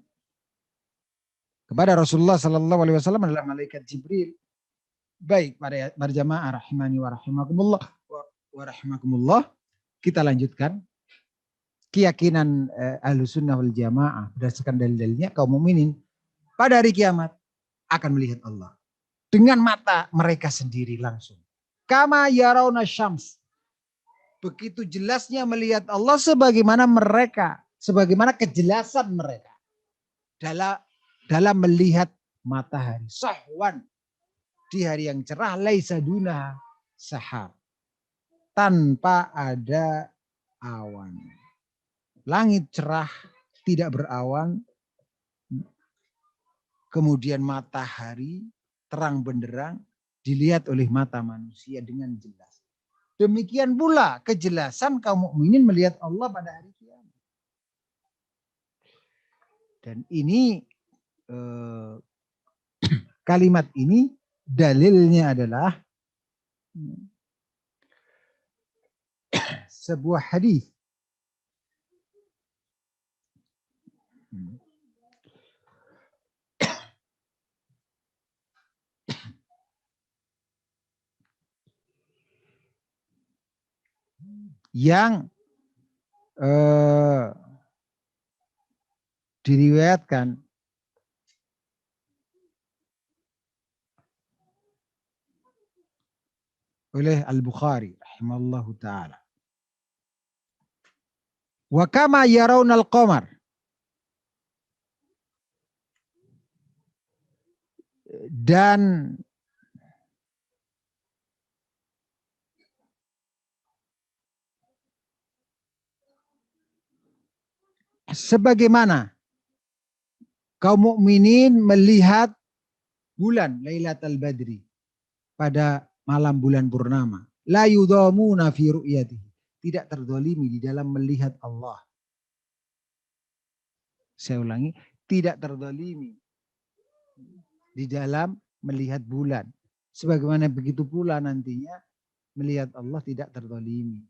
kepada Rasulullah Sallallahu Alaihi Wasallam adalah malaikat Jibril. Baik, para jamaah rahimani wa rahimakumullah, kita lanjutkan. Keyakinan Ahlussunnah wal Jamaah berdasarkan dalil-dalilnya, kaum mukminin pada hari kiamat akan melihat Allah dengan mata mereka sendiri langsung. Kama yarawna syams, begitu jelasnya melihat Allah sebagaimana mereka, sebagaimana kejelasan mereka dalam melihat matahari sahwan di hari yang cerah, laisa dunaha sahab, tanpa ada awan. Langit cerah, tidak berawan, kemudian matahari terang benderang, dilihat oleh mata manusia dengan jelas. Demikian pula kejelasan kaum mukminin melihat Allah pada hari kiamat. Dan ini kalimat ini dalilnya adalah sebuah hadis yang diriwayatkan oleh Al-Bukhari rahimallahu taala. Wa kama yarawnal qamar, dan sebagaimana kaum mukminin melihat bulan Lailatul Badri pada malam bulan purnama. La yudhamuna fi ru'yatihi. Tidak terdolimi di dalam melihat Allah. Saya ulangi, tidak terdolimi di dalam melihat bulan. Sebagaimana begitu pula nantinya melihat Allah tidak terdolimi.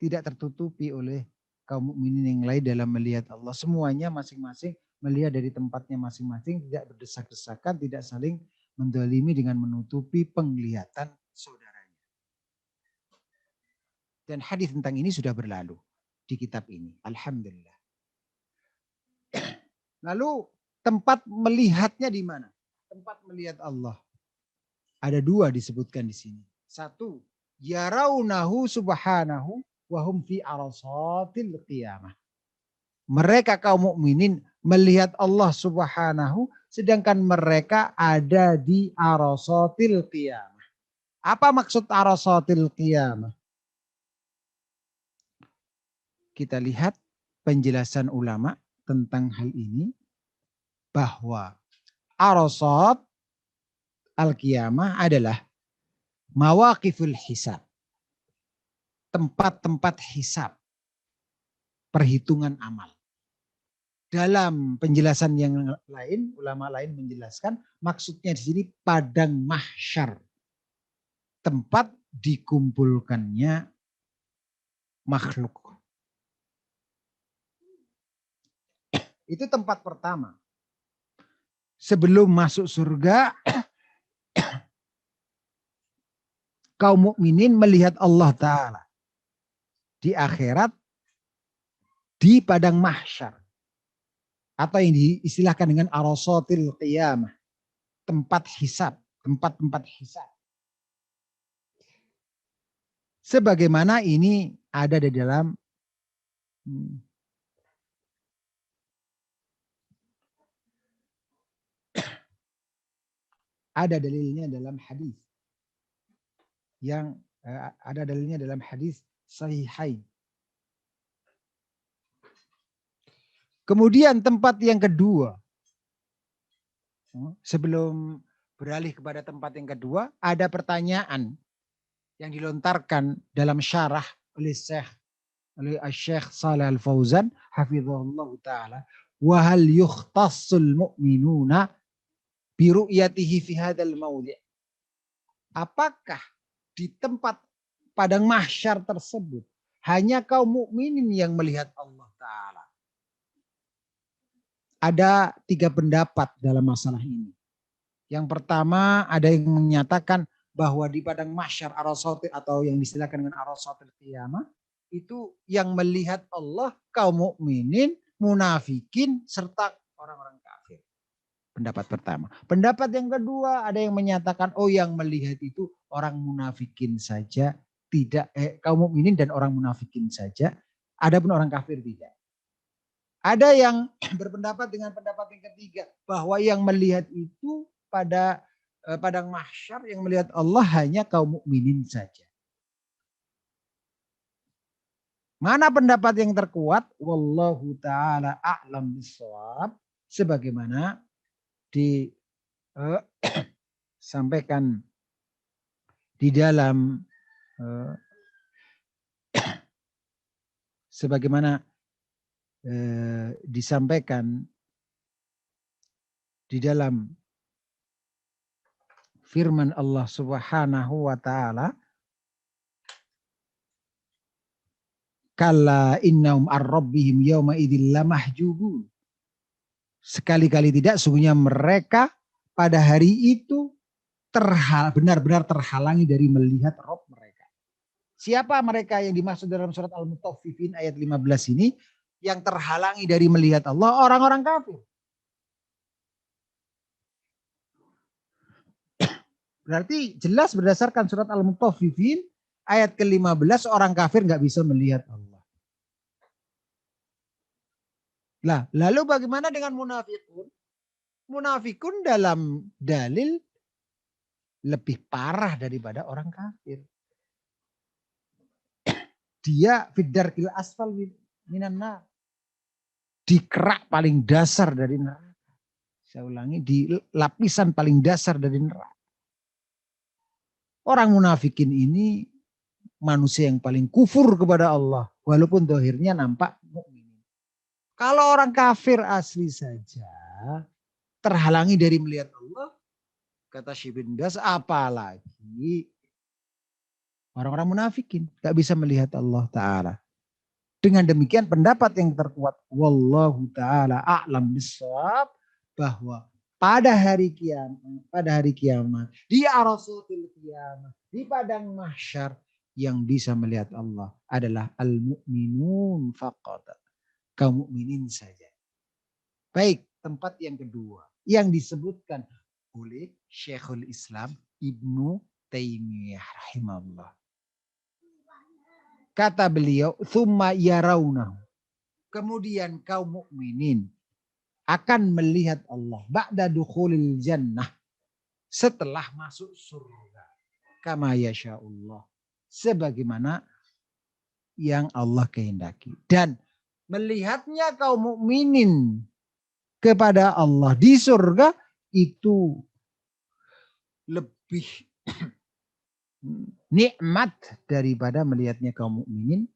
Tidak tertutupi oleh kaum mukminin yang lain dalam melihat Allah. Semuanya masing-masing melihat dari tempatnya masing-masing, tidak berdesak-desakan, tidak saling mendolimi dengan menutupi penglihatan saudaranya. Dan hadis tentang ini sudah berlalu di kitab ini. Alhamdulillah. Lalu tempat melihatnya di mana? Tempat melihat Allah. Ada dua disebutkan di sini. Satu, yarawnahu subhanahu wa hum fi arasatil qiyamah. Mereka kaum mukminin melihat Allah subhanahu sedangkan mereka ada di arasatil qiyamah. Apa maksud arasatil qiyamah? Kita lihat penjelasan ulama tentang hal ini bahwa arasat al-qiyamah adalah mawaqiful hisab. Tempat-tempat hisab. Perhitungan amal. Dalam penjelasan yang lain, ulama lain menjelaskan maksudnya di sini padang mahsyar. Tempat dikumpulkannya makhluk. Itu tempat pertama. Sebelum masuk surga, kaum mukminin melihat Allah Ta'ala. Di akhirat, di padang mahsyar. Atau yang diistilahkan dengan arasatil qiyamah. Tempat hisab. Tempat-tempat hisab. Sebagaimana ini ada di dalam ada dalilnya dalam hadis yang ada dalilnya dalam hadis sahihain. Kemudian tempat yang kedua, sebelum beralih kepada tempat yang kedua, ada pertanyaan yang dilontarkan dalam syarah oleh Syekh Shalih Al Fauzan hafizahullah taala, wa hal yukhtassul mu'minuna bi ru'yatihi fi hadzal maudhi'. Apakah di tempat padang mahsyar tersebut hanya kaum mukminin yang melihat Allah Ta'ala? Ada 3 pendapat dalam masalah ini. Yang pertama ada yang menyatakan bahwa di padang mahsyar arasatil atau yang distilahkan dengan arasatil qiyamah itu yang melihat Allah kaum mukminin, munafikin serta orang-orang kafir. Pendapat pertama. Pendapat yang kedua ada yang menyatakan yang melihat itu orang munafikin saja, tidak kaum mukminin dan orang munafikin saja, adapun orang kafir tidak. Ada yang berpendapat dengan pendapat yang ketiga bahwa yang melihat itu pada padang mahsyar yang melihat Allah hanya kaum mukminin saja. Mana pendapat yang terkuat? Wallahu ta'ala a'lam bishawab. Sebagaimana disampaikan di dalam sebagaimana disampaikan di dalam firman Allah Subhanahu wa taala, kalla innahum ar-rabbihim yawma idzil lamahjubun. Sekali-kali tidak, sungguhnya mereka pada hari itu benar-benar terhalangi dari melihat Rabb mereka. Siapa mereka yang dimaksud dalam surat Al-Mutaffifin ayat 15 ini? Yang terhalangi dari melihat Allah, orang-orang kafir. Berarti jelas berdasarkan surat Al-Mutaffifin ayat ke-15, orang kafir nggak bisa melihat Allah. Lah, lalu bagaimana dengan munafikun? Munafikun dalam dalil lebih parah daripada orang kafir. Dia fiddarkil asfal minan nar. Di kerak paling dasar dari neraka. Saya ulangi, di lapisan paling dasar dari neraka. Orang munafikin ini manusia yang paling kufur kepada Allah. Walaupun dohirnya nampak mukmin. Kalau orang kafir asli saja terhalangi dari melihat Allah, kata Syekh bin Baz, apalagi orang-orang munafikin gak bisa melihat Allah Ta'ala. Dengan demikian pendapat yang terkuat, wallahu ta'ala a'lam bishawab, bahwa pada hari kiamat, di arasatil kiamat, di padang mahsyar, yang bisa melihat Allah adalah al-mu'minun faqat. Kaum mukminin saja. Baik, tempat yang kedua yang disebutkan oleh Syekhul Islam Ibnu Taimiyah rahimahullah. Kata beliau, "Tsumma yarawnahu." Kemudian kaum mukminin akan melihat Allah ba'da dukhulil jannah, setelah masuk surga. Kama yasya'ullah, sebagaimana yang Allah kehendaki. Dan melihatnya kaum mukminin kepada Allah di surga itu lebih nikmat daripada melihatnya kaum mukminin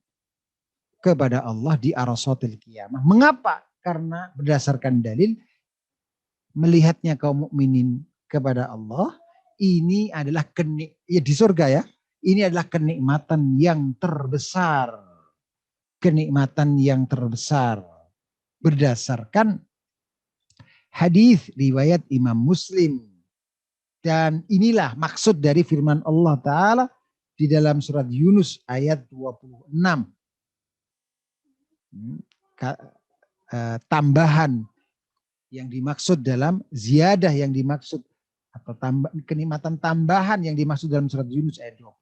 kepada Allah di arasatil qiyamah. Mengapa? Karena berdasarkan dalil melihatnya kaum mukminin kepada Allah ini adalah di surga ya. Ini adalah kenikmatan yang terbesar. Kenikmatan yang terbesar berdasarkan hadis riwayat Imam Muslim. Dan inilah maksud dari firman Allah Ta'ala di dalam surat Yunus ayat 26. Tambahan yang dimaksud dalam ziyadah yang dimaksud atau kenikmatan tambahan yang dimaksud dalam surat Yunus ayat 26.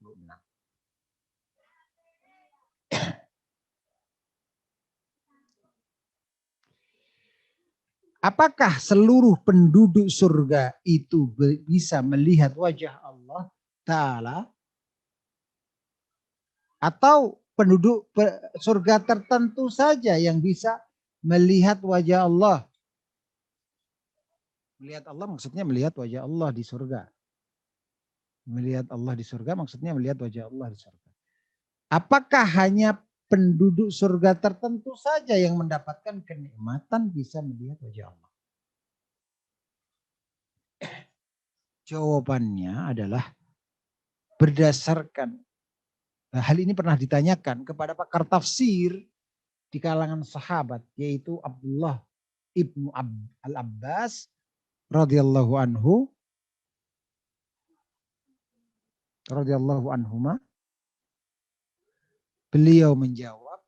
Apakah seluruh penduduk surga itu bisa melihat wajah Allah Ta'ala? Atau penduduk surga tertentu saja yang bisa melihat wajah Allah? Melihat Allah maksudnya melihat wajah Allah di surga. Melihat Allah di surga maksudnya melihat wajah Allah di surga. Apakah hanya penduduk surga tertentu saja yang mendapatkan kenikmatan bisa melihat wajah Allah? Jawabannya adalah berdasarkan hal ini pernah ditanyakan kepada pakar tafsir di kalangan sahabat, yaitu Abdullah ibnu al-Abbas radhiyallahu anhuma. Beliau menjawab,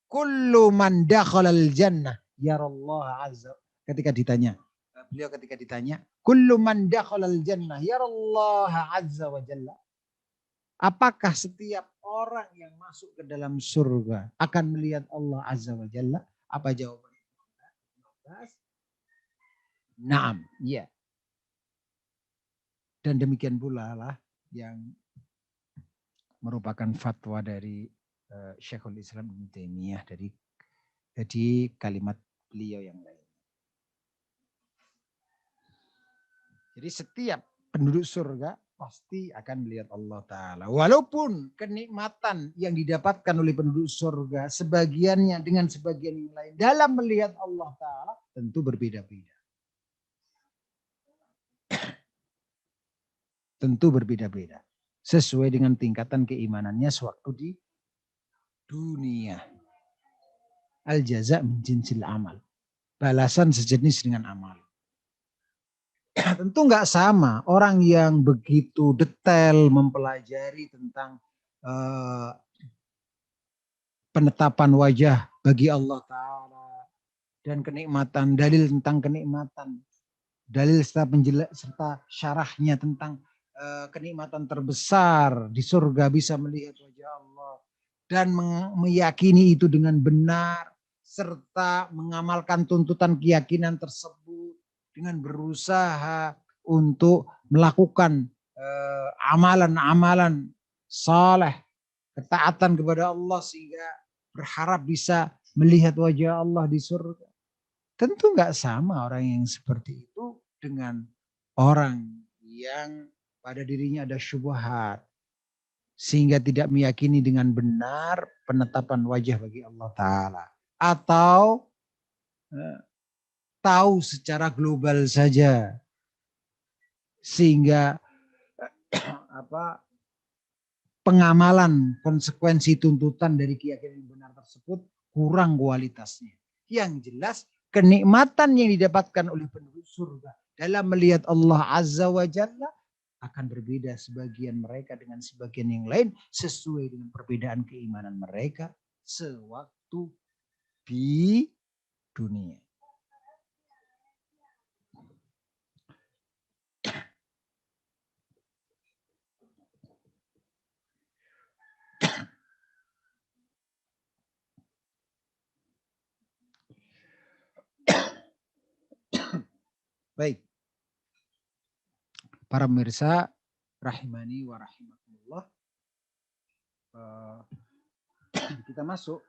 kullu man dakhalal jannah yarallahu azza. Ketika ditanya, kullu man dakhalal jannah yarallahu azza wa jalla. Apakah setiap orang yang masuk ke dalam surga akan melihat Allah azza wa jalla? Apa jawabannya? Naam, iya. Dan demikian pula lah yang merupakan fatwa dari Syekhul Islam Ibnu Taimiyah dari kalimat beliau yang lain. Jadi setiap penduduk surga pasti akan melihat Allah Ta'ala. Walaupun kenikmatan yang didapatkan oleh penduduk surga sebagiannya dengan sebagian yang lain dalam melihat Allah Ta'ala tentu berbeda-beda. Tentu berbeda-beda. Sesuai dengan tingkatan keimanannya sewaktu di dunia. Al-jaza' min jinsil amal. Balasan sejenis dengan amal. Tentu nggak sama orang yang begitu detail mempelajari tentang penetapan wajah bagi Allah Ta'ala dan kenikmatan, dalil tentang kenikmatan, dalil serta syarahnya tentang kenikmatan terbesar di surga bisa melihat wajah Allah dan meyakini itu dengan benar serta mengamalkan tuntutan keyakinan tersebut dengan berusaha untuk melakukan amalan-amalan saleh, ketaatan kepada Allah sehingga berharap bisa melihat wajah Allah di surga. Tentu nggak sama orang yang seperti itu dengan orang yang pada dirinya ada syubhat sehingga tidak meyakini dengan benar penetapan wajah bagi Allah Ta'ala. Atau tahu secara global saja sehingga pengamalan konsekuensi tuntutan dari keyakinan yang benar tersebut kurang kualitasnya. Yang jelas kenikmatan yang didapatkan oleh penduduk surga dalam melihat Allah Azza wa Jalla akan berbeda sebagian mereka dengan sebagian yang lain sesuai dengan perbedaan keimanan mereka sewaktu di dunia. Baik. Para pemirsa rahimani wa rahimakumullah. Kita masuk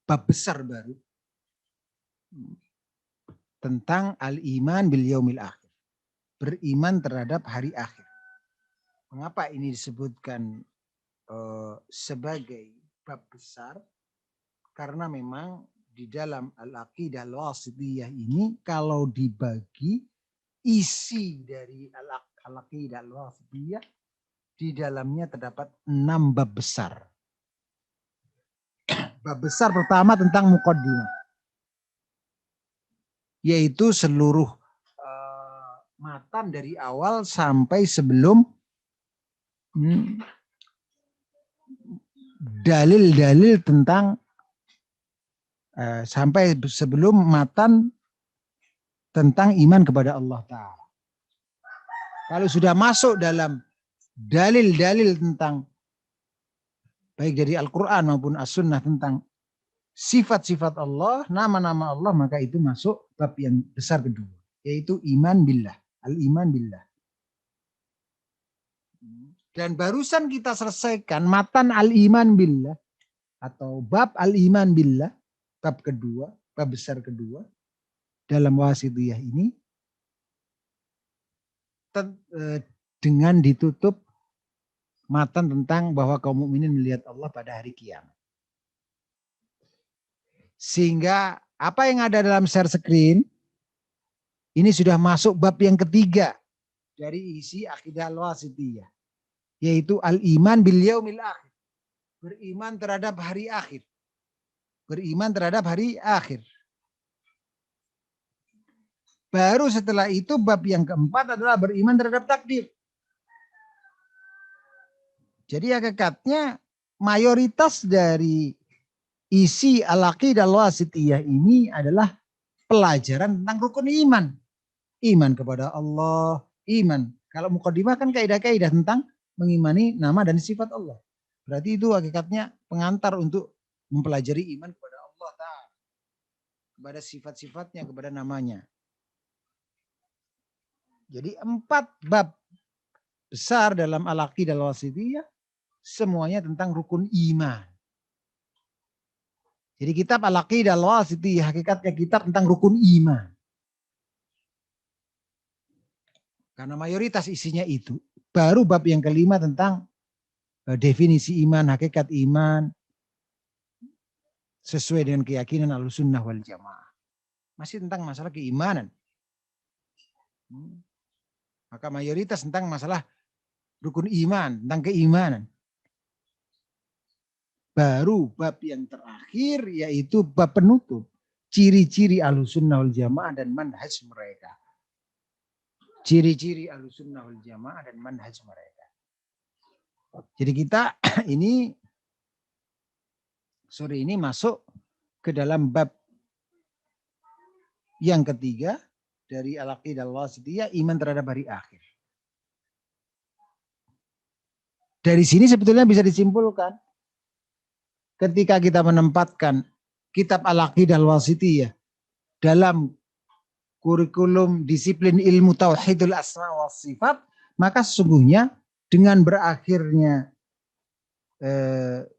bab besar baru tentang al-iman bil yaumil akhir. Beriman terhadap hari akhir. Mengapa ini disebutkan sebagai bab besar? Karena memang di dalam al-aqidah al-wasithiyah ini kalau dibagi isi dari al-aqidah al-wasithiyah di dalamnya terdapat 6 bab besar. Bab besar pertama tentang muqaddimah, yaitu seluruh matan dari awal sampai sebelum dalil-dalil tentang sampai sebelum matan tentang iman kepada Allah Ta'ala. Kalau sudah masuk dalam dalil-dalil tentang baik dari Al-Quran maupun As-Sunnah tentang sifat-sifat Allah, nama-nama Allah, maka itu masuk bab yang besar kedua, yaitu iman billah, al-iman billah. Dan barusan kita selesaikan matan al-iman billah atau bab al-iman billah, bab kedua, bab besar kedua dalam wasithiyah ini dengan ditutup matan tentang bahwa kaum mukminin melihat Allah pada hari kiamat. Sehingga apa yang ada dalam share screen ini sudah masuk bab yang ketiga dari isi akidah al-wasithiyah, yaitu al-iman bil yaumil akhir. Beriman terhadap hari akhir. Beriman terhadap hari akhir. Baru setelah itu bab yang keempat adalah beriman terhadap takdir. Jadi hakikatnya mayoritas dari isi al-aqidah al-wasithiyah ini adalah pelajaran tentang rukun iman. Iman kepada Allah, iman. Kalau muqaddimah kan kaidah-kaidah tentang mengimani nama dan sifat Allah. Berarti itu hakikatnya pengantar untuk mempelajari iman kepada Allah Ta'ala. Kepada sifat-sifatnya, kepada namanya. Jadi 4 bab besar dalam al-aqidah al-wasithiyah semuanya tentang rukun iman. Jadi kitab al-aqidah al-wasithiyah hakikatnya kitab tentang rukun iman. Karena mayoritas isinya itu. Baru bab yang kelima tentang definisi iman, hakikat iman, sesuai dengan keyakinan Ahlussunnah wal Jamaah. Masih tentang masalah keimanan. Maka mayoritas tentang masalah rukun iman, tentang keimanan. Baru bab yang terakhir yaitu bab penutup. Ciri-ciri Ahlussunnah wal Jamaah dan manhaj mereka. Ciri-ciri Ahlussunnah wal Jamaah dan manhaj mereka. Jadi kita ini sore ini masuk ke dalam bab yang ketiga dari al-aqidah al-wasithiyah, iman terhadap hari akhir. Dari sini sebetulnya bisa disimpulkan ketika kita menempatkan kitab al-aqidah al-wasithiyah dalam kurikulum disiplin ilmu tauhidul asma wa sifat, maka sesungguhnya dengan berakhirnya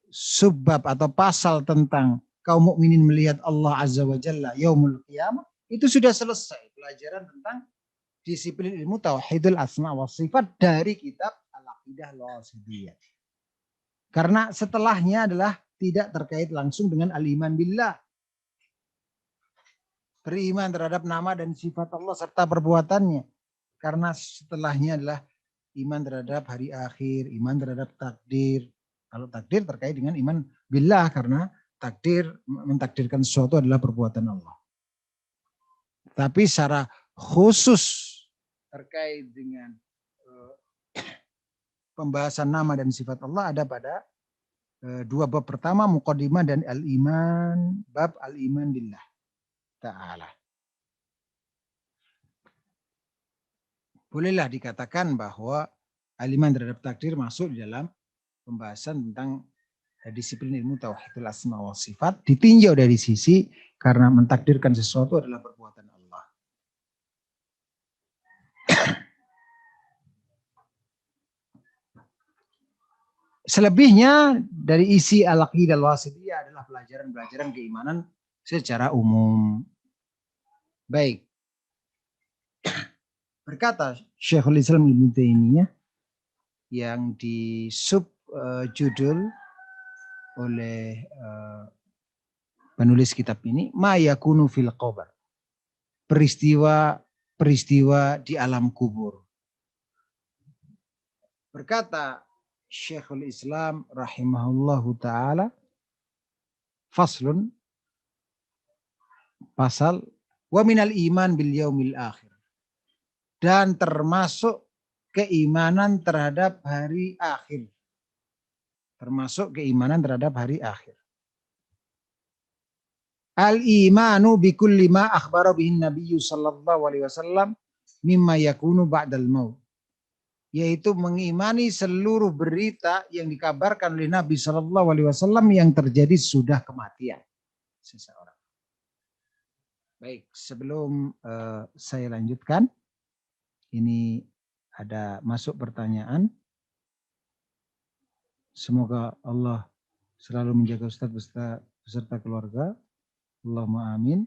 subbab atau pasal tentang kaum mukminin melihat Allah Azza wa Jalla yaumul qiyamah, itu sudah selesai pelajaran tentang disiplin ilmu tauhidul asma wa sifat dari kitab al-aqidah al-wasithiyah. Karena setelahnya adalah tidak terkait langsung dengan al-iman billah. Beriman terhadap nama dan sifat Allah serta perbuatannya. Karena setelahnya adalah iman terhadap hari akhir, iman terhadap takdir. Kalau takdir terkait dengan iman billah, karena takdir, mentakdirkan sesuatu adalah perbuatan Allah. Tapi secara khusus terkait dengan pembahasan nama dan sifat Allah ada pada dua bab pertama, muqaddimah dan al-iman, bab al-iman billah ta'ala. Bolehlah dikatakan bahwa al-iman terhadap takdir masuk di dalam pembahasan tentang disiplin ilmu tauhidul asma wa sifat, ditinjau dari sisi karena mentakdirkan sesuatu adalah perbuatan Allah. Selebihnya dari isi al-aqidah al-wasithiyah adalah pelajaran-pelajaran keimanan secara umum. Baik. Berkata Syekhul Islam Ibnu Taimiyah yang di judul oleh penulis kitab ini, ma yakunu fil qabr. Peristiwa di alam kubur. Berkata Syekhul Islam rahimahullahu taala, faslun, pasal, wa minal iman bil yaumil akhir. Dan termasuk keimanan terhadap hari akhir. Termasuk keimanan terhadap hari akhir. Al-imanu bikulli ma akhbara bihin nabiyyu sallallahu alaihi wasallam mimma yakunu ba'dal maut. Yaitu mengimani seluruh berita yang dikabarkan oleh Nabi sallallahu alaihi wasallam yang terjadi sudah kematian seseorang. Baik, sebelum saya lanjutkan, ini ada masuk pertanyaan. Semoga Allah selalu menjaga Ustaz beserta keluarga. Allahumma amin.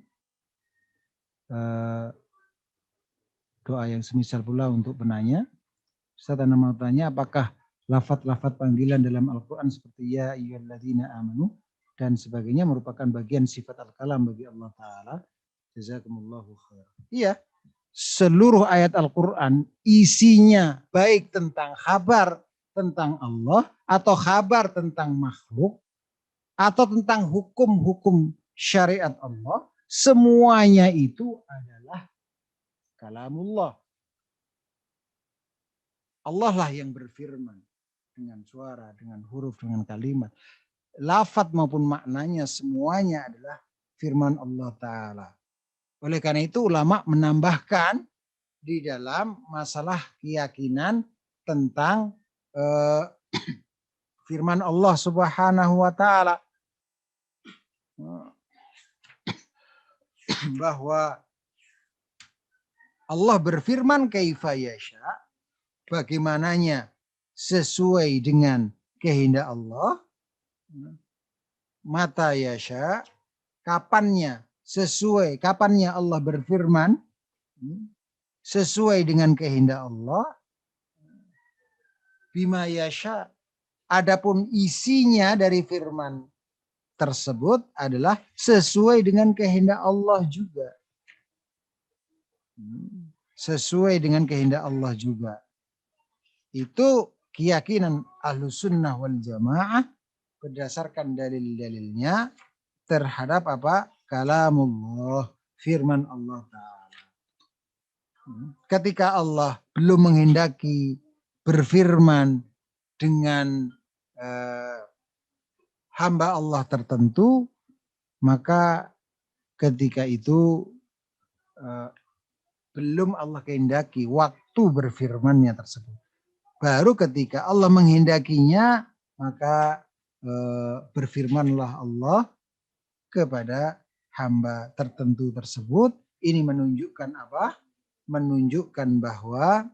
Doa yang semisal pula untuk penanya. Ustaz, Anda mau tanya, apakah lafaz-lafaz panggilan dalam Al-Quran seperti ya ayyuhalladzina amanu dan sebagainya merupakan bagian sifat al-kalam bagi Allah Ta'ala? Jazakumullahu khair. Iya, seluruh ayat Al-Quran isinya baik tentang kabar tentang Allah atau kabar tentang makhluk atau tentang hukum-hukum syariat Allah, semuanya itu adalah kalamullah. Allah lah yang berfirman dengan suara, dengan huruf, dengan kalimat. Lafaz maupun maknanya semuanya adalah firman Allah Ta'ala. Oleh karena itu ulama menambahkan di dalam masalah keyakinan tentang firman Allah Subhanahu wa Ta'ala bahwa Allah berfirman kaifa yasha, bagaimananya sesuai dengan kehendak Allah, mata yasha, kapannya sesuai, kapannya Allah berfirman, sesuai dengan kehendak Allah, bima yasha. Adapun isinya dari firman tersebut adalah sesuai dengan kehendak Allah juga. Sesuai dengan kehendak Allah juga. Itu keyakinan Ahlus Sunnah wal Jamaah berdasarkan dalil-dalilnya terhadap apa? Kalamullah, firman Allah Ta'ala. Ketika Allah belum menghendaki berfirman dengan hamba Allah tertentu, maka ketika itu belum Allah kehendaki waktu berfirmannya tersebut. Baru ketika Allah menghendakinya, maka berfirmanlah Allah kepada hamba tertentu tersebut. Ini menunjukkan apa? Menunjukkan bahwa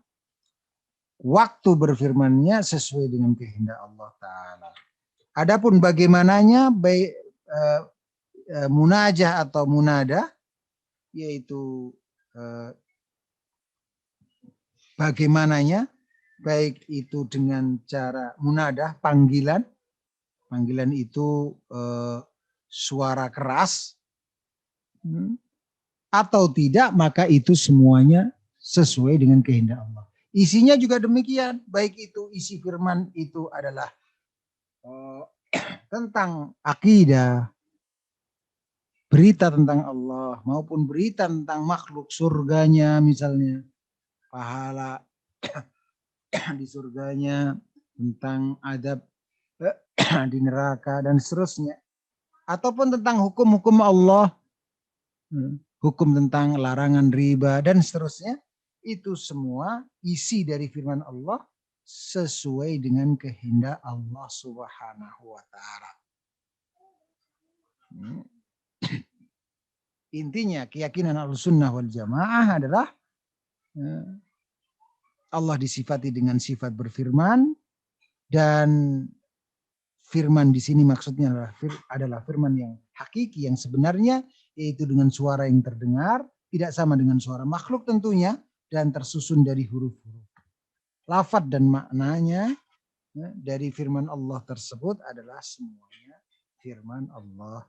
waktu berfirmannya sesuai dengan kehendak Allah Ta'ala. Adapun bagaimananya, baik munajah atau munada, yaitu bagaimananya, baik itu dengan cara munadah, panggilan itu suara keras, atau tidak, maka itu semuanya sesuai dengan kehendak Allah. Isinya juga demikian, baik itu isi firman itu adalah tentang akidah, berita tentang Allah, maupun berita tentang makhluk surganya, misalnya pahala di surganya, tentang adab di neraka dan seterusnya, ataupun tentang hukum-hukum Allah, hukum tentang larangan riba dan seterusnya, itu semua isi dari firman Allah sesuai dengan kehendak Allah Subhanahu wa Ta'ala. Intinya keyakinan Ahlussunnah wal Jamaah adalah Allah disifati dengan sifat berfirman, dan firman di sini maksudnya adalah firman yang hakiki, yang sebenarnya, yaitu dengan suara yang terdengar, tidak sama dengan suara makhluk tentunya, dan tersusun dari huruf-huruf. Lafaz dan maknanya dari firman Allah tersebut adalah semuanya firman Allah.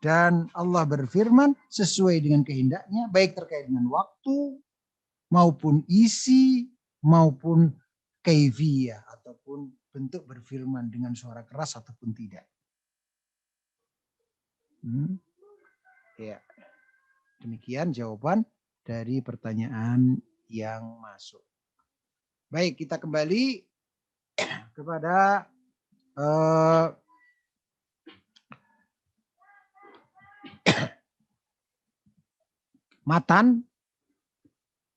Dan Allah berfirman sesuai dengan kehendaknya, baik terkait dengan waktu, maupun isi, maupun kaifiyah, ataupun bentuk berfirman dengan suara keras ataupun tidak. Ya, demikian jawaban dari pertanyaan yang masuk. Baik, kita kembali kepada matan.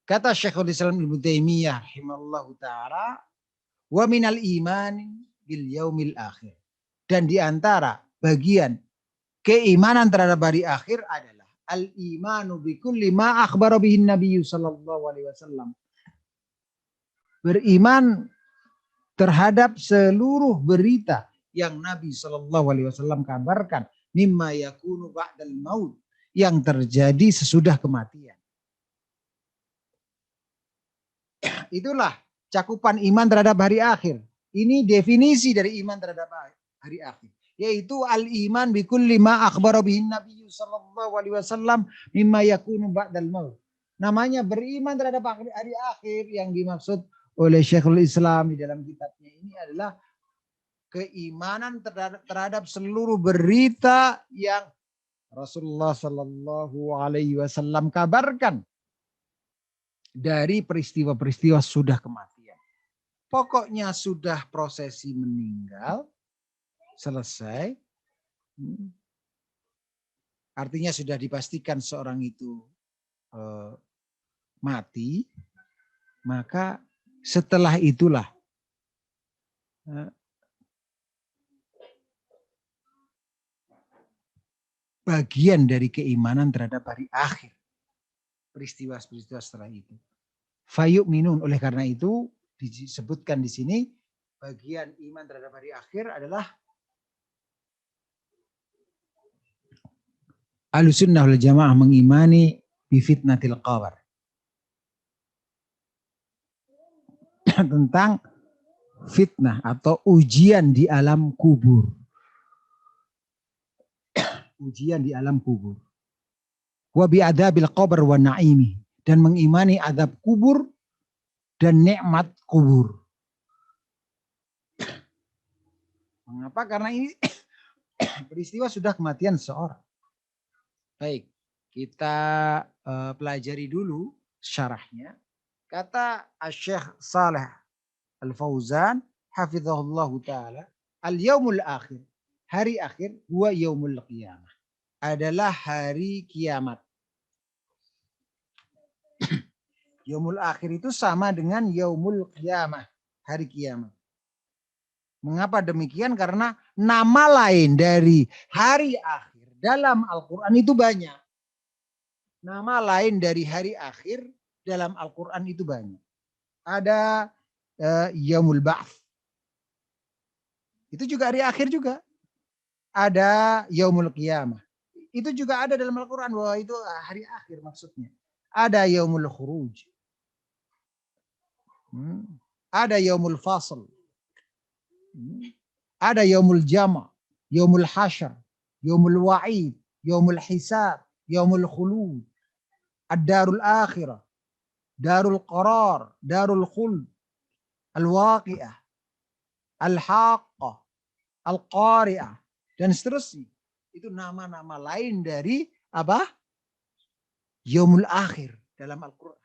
Kata Syekhul Islam Ibnu Taimiyah rahimallahu taala, wa minal iman bil yaumil akhir. Dan di antara bagian keimanan terhadap hari akhir adalah al-imanu bi kulli ma akhbara bihi Nabi sallallahu alaihi wasallam. Beriman terhadap seluruh berita yang Nabi sallallahu alaihi wasallam kabarkan, mimma yakunu ba'dal maut, yang terjadi sesudah kematian. Itulah cakupan iman terhadap hari akhir. Ini definisi dari iman terhadap hari akhir, yaitu al-iman bi kulli ma akhbara bihi Nabi sallallahu alaihi wasallam mimma yakunu ba'dal maut. Namanya beriman terhadap hari akhir yang dimaksud oleh Syekhul Islam di dalam kitabnya ini adalah keimanan terhadap seluruh berita yang Rasulullah sallallahu alaihi wasallam kabarkan dari peristiwa-peristiwa sudah kematian. Pokoknya sudah prosesi meninggal, selesai. Artinya sudah dipastikan seorang itu mati, maka setelah itulah bagian dari keimanan terhadap hari akhir. Peristiwa-peristiwa setelah itu. Fayu'minun, oleh karena itu disebutkan di sini bagian iman terhadap hari akhir adalah Ahlussunnah wal Jamaah mengimani bi fitnatil qabr, tentang fitnah atau ujian di alam kubur. Ujian di alam kubur. Wa bi adabil qabr wa na'imi, dan mengimani adab kubur dan nikmat kubur. Mengapa? Karena ini peristiwa sudah kematian seorang. Baik, kita pelajari dulu syarahnya. Kata Syekh Saleh Al-Fauzan hafizahullah taala, al-yaumul akhir, hari akhir, huwa yaumul qiyamah, adalah hari kiamat. Yaumul akhir itu sama dengan yaumul qiyamah, hari kiamat. Mengapa demikian? Karena nama lain dari hari akhir dalam Al-Quran itu banyak. Nama lain dari hari akhir dalam Al-Quran itu banyak. Ada yaumul ba'ts. Itu juga hari akhir juga. Ada yaumul qiyamah. Itu juga ada dalam Al-Quran bahwa itu hari akhir maksudnya. Ada yaumul khuruj. Ada yaumul fasl. Ada yaumul jama', yaumul hasyr, yaumul wa'id, yaumul hisab, yaumul khulud, ad-darul akhirah, darul qarar, darul khuld, al-waqi'ah, al-haqqah, al-qari'ah, dan seterusnya. Itu nama-nama lain dari apa? Yaumul akhir dalam Al-Quran.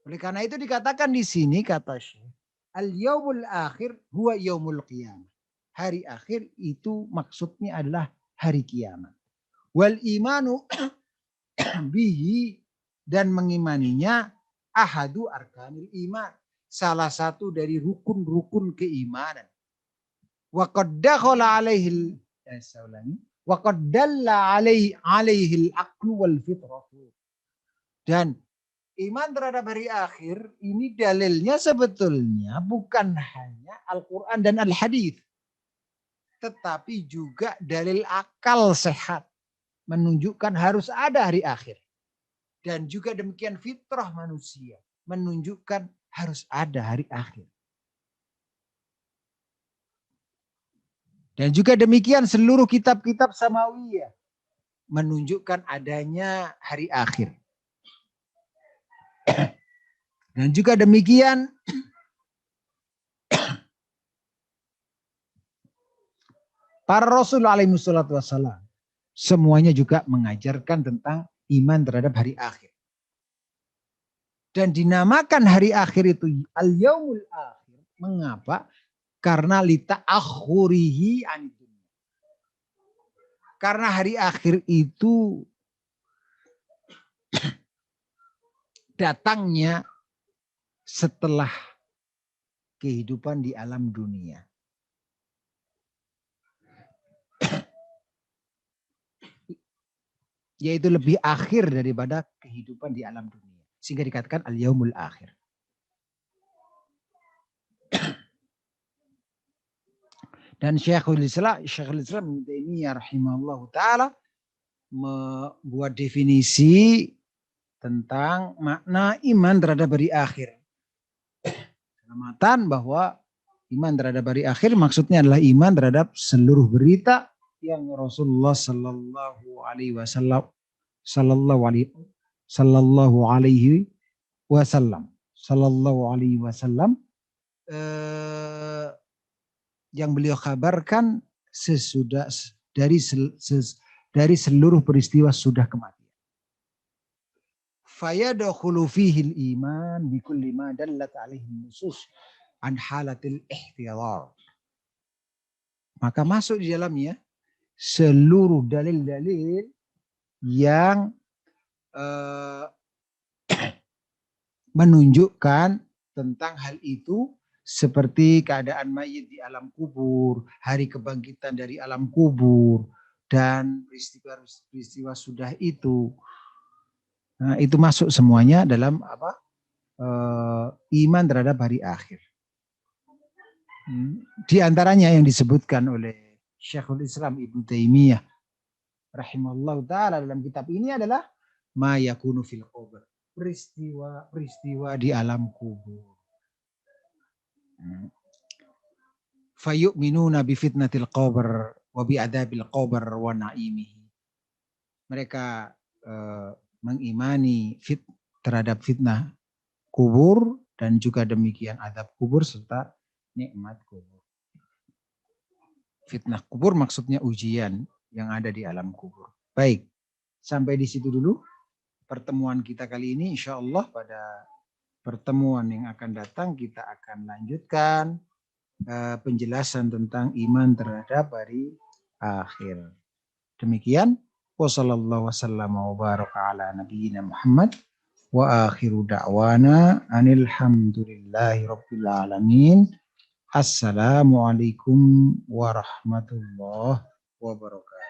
Oleh karena itu dikatakan di sini, kata Syekh, al-yaumul akhir huwa yaumul qiyamah. Hari akhir itu maksudnya adalah hari kiamat. Wal imanu bihi, dan mengimaninya, ahadu arkanil iman, salah satu dari rukun-rukun keimanan. Wa qad dakhala alaihi wa qad dalla alaihi al-aqlu wal fitrah. Dan iman terhadap hari akhir ini dalilnya sebetulnya bukan hanya Al-Quran dan Al-Hadits, tetapi juga dalil akal sehat menunjukkan harus ada hari akhir. Dan juga demikian fitrah manusia menunjukkan harus ada hari akhir. Dan juga demikian seluruh kitab-kitab samawiyah menunjukkan adanya hari akhir. Dan juga demikian para Rasul alaihi wassalatu wassalam semuanya juga mengajarkan tentang iman terhadap hari akhir. Dan dinamakan hari akhir itu al-yaumul akhir. Mengapa? Karena lita'akhurihi anid dunya. Karena hari akhir itu datangnya setelah kehidupan di alam dunia. Yaitu lebih akhir daripada kehidupan di alam dunia. Sehingga dikatakan al-yaumul akhir. Dan Syekhul Islam Ibnu Taimiyah rahimahullahu taala membuat definisi tentang makna iman terhadap hari akhir. Dalam bahwa iman terhadap hari akhir maksudnya adalah iman terhadap seluruh berita yang Rasulullah sallallahu alaihi wasallam yang beliau kabarkan sesudah dari seluruh peristiwa sudah kematian. Fayadkhulu fihi al-iman bi kulli ma dallat alaihi nusus an halatil ihtiyar. Maka masuk di dalamnya seluruh dalil-dalil yang menunjukkan tentang hal itu, seperti keadaan mayit di alam kubur, hari kebangkitan dari alam kubur, dan peristiwa-peristiwa sudah itu. Nah, itu masuk semuanya dalam apa? Iman terhadap hari akhir. Di antaranya yang disebutkan oleh Syekhul Islam Ibnu Taimiyah rahimahullah taala dalam kitab ini adalah ma yakunu fil qabr, peristiwa-peristiwa di alam kubur. Fayu'minuna bi fitnatil qabr wa bi adabil qabr wa na'imihi. Mereka mengimani terhadap fitnah kubur dan juga demikian adab kubur serta nikmat kubur. Fitnah kubur maksudnya ujian yang ada di alam kubur. Baik, sampai di situ dulu pertemuan kita kali ini. Insya Allah pada pertemuan yang akan datang kita akan lanjutkan penjelasan tentang iman terhadap hari akhir. Demikian. Wassallallahu wasallam wa baraka ala nabiyyina Muhammad wa akhiru da'wana anil hamdulillahi rabbil alamin. Assalamualaikum warahmatullahi wabarakatuh.